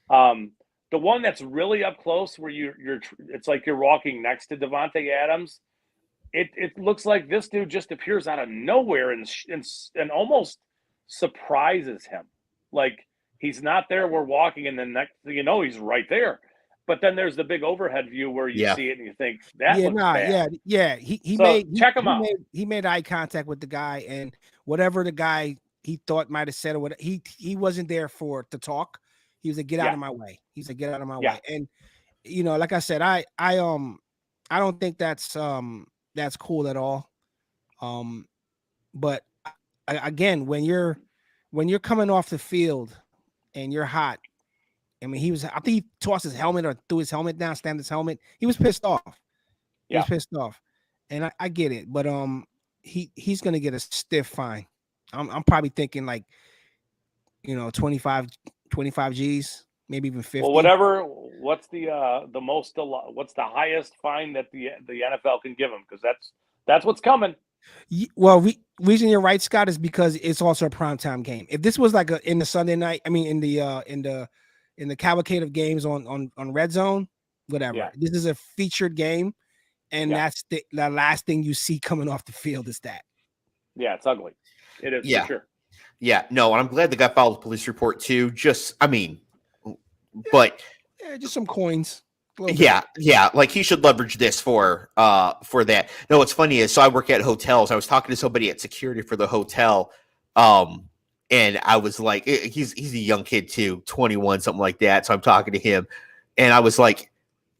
The one that's really up close, where it's like you're walking next to Devontae Adams. It looks like this dude just appears out of nowhere and almost surprises him. Like he's not there. We're walking, and then next thing you know, he's right there. But then there's the big overhead view where you see it and you think that looks bad. He made eye contact with the guy, and whatever the guy he thought might have said or what he wasn't there to talk. He was like, get out of my way. He's like, get out of my way. And like I said, I don't think that's cool at all. But again, when you're coming off the field and you're hot, I mean, I think he tossed his helmet or threw his helmet down, slammed his helmet. He was pissed off. He was pissed off. And I get it, but he's gonna get a stiff fine. I'm probably thinking like 25 G's, maybe even 50. Well, whatever. What's the highest fine that the NFL can give him? Because that's what's coming. Well, reason you're right, Scott, is because it's also a primetime game. If this was like in the Sunday night, I mean, in the cavalcade of games on Red Zone, whatever. Yeah. This is a featured game, and that's the last thing you see coming off the field is that. Yeah, it's ugly. It is for sure. Yeah, no, and I'm glad the guy filed a police report too. But just some coins. Yeah, like he should leverage this for that. No, what's funny is, so I work at hotels. I was talking to somebody at security for the hotel, and I was like, he's a young kid too, 21, something like that. So I'm talking to him, and I was like,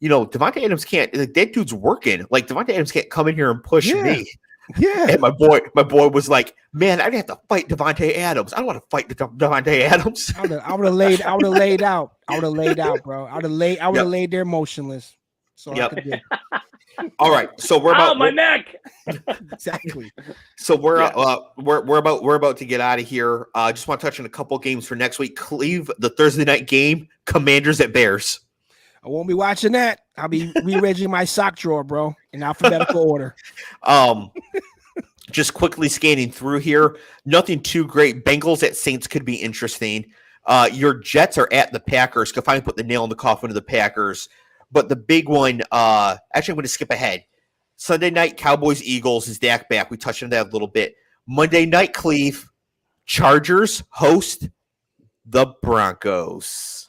Devontae Adams can't. Like, that dude's working. Like, Devontae Adams can't come in here and push me. Yeah. And my boy was like, man, I'd have to fight Devontae Adams. I don't want to fight Devontae Adams. I would have laid out, bro. I would have laid there motionless. So I could do. All right. So we're about my neck. Exactly. So we're about to get out of here. Just want to touch on a couple games for next week. Clev, the Thursday night game, Commanders at Bears. I won't be watching that. I'll be rearranging my sock drawer, bro, in alphabetical order. Just quickly scanning through here. Nothing too great. Bengals at Saints could be interesting. Your Jets are at the Packers. Could finally put the nail in the coffin of the Packers. But the big one, actually, I'm going to skip ahead. Sunday night, Cowboys, Eagles is Dak back. We touched on that a little bit. Monday night, Cleve, Chargers host the Broncos.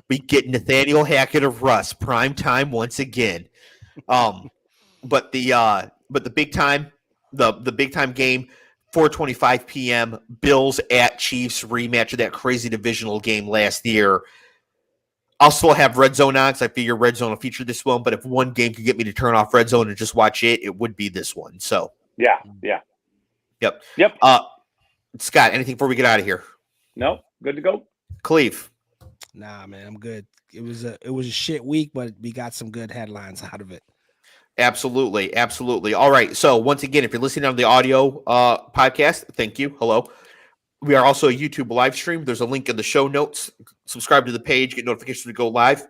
We get Nathaniel Hackett of Russ, prime time once again. But the big time, the big time game, 4:25 p.m. Bills at Chiefs, rematch of that crazy divisional game last year. I'll still have Red Zone on because I figure Red Zone will feature this one. But if one game could get me to turn off Red Zone and just watch it, it would be this one. So Yep. Scott, anything before we get out of here? No, good to go. Cleve. Nah, man, I'm good. It was a shit week, but we got some good headlines out of it. Absolutely. All right. So once again, if you're listening on the audio podcast, thank you. Hello. We are also a YouTube live stream. There's a link in the show notes. Subscribe to the page, get notifications to go live.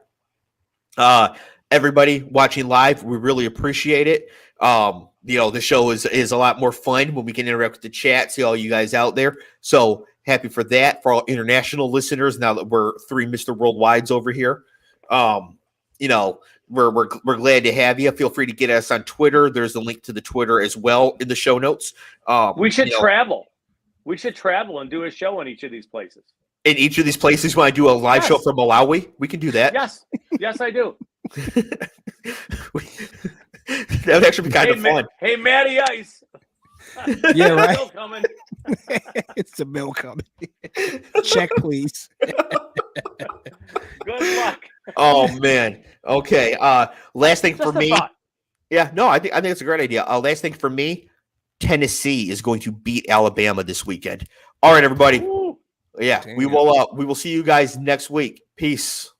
Everybody watching live, we really appreciate it. The show is a lot more fun when we can interact with the chat, see all you guys out there. So happy for that. For all international listeners, now that we're 3 Mr. Worldwides over here, we're glad to have you. Feel free to get us on Twitter. There's a link to the Twitter as well in the show notes. We should travel. We should travel and do a show in each of these places. In each of these places, when I do a live show from Malawi, we can do that. Yes, I do. That would actually be kind of fun. Hey, Matty Ice. Yeah, right. Bill coming. It's the bill coming. Check, please. Good luck. Oh man. Okay. Last thing for me. Thought. Yeah. No, I think it's a great idea. Last thing for me. Tennessee is going to beat Alabama this weekend. All right, everybody. Ooh. Yeah, we will see you guys next week. Peace.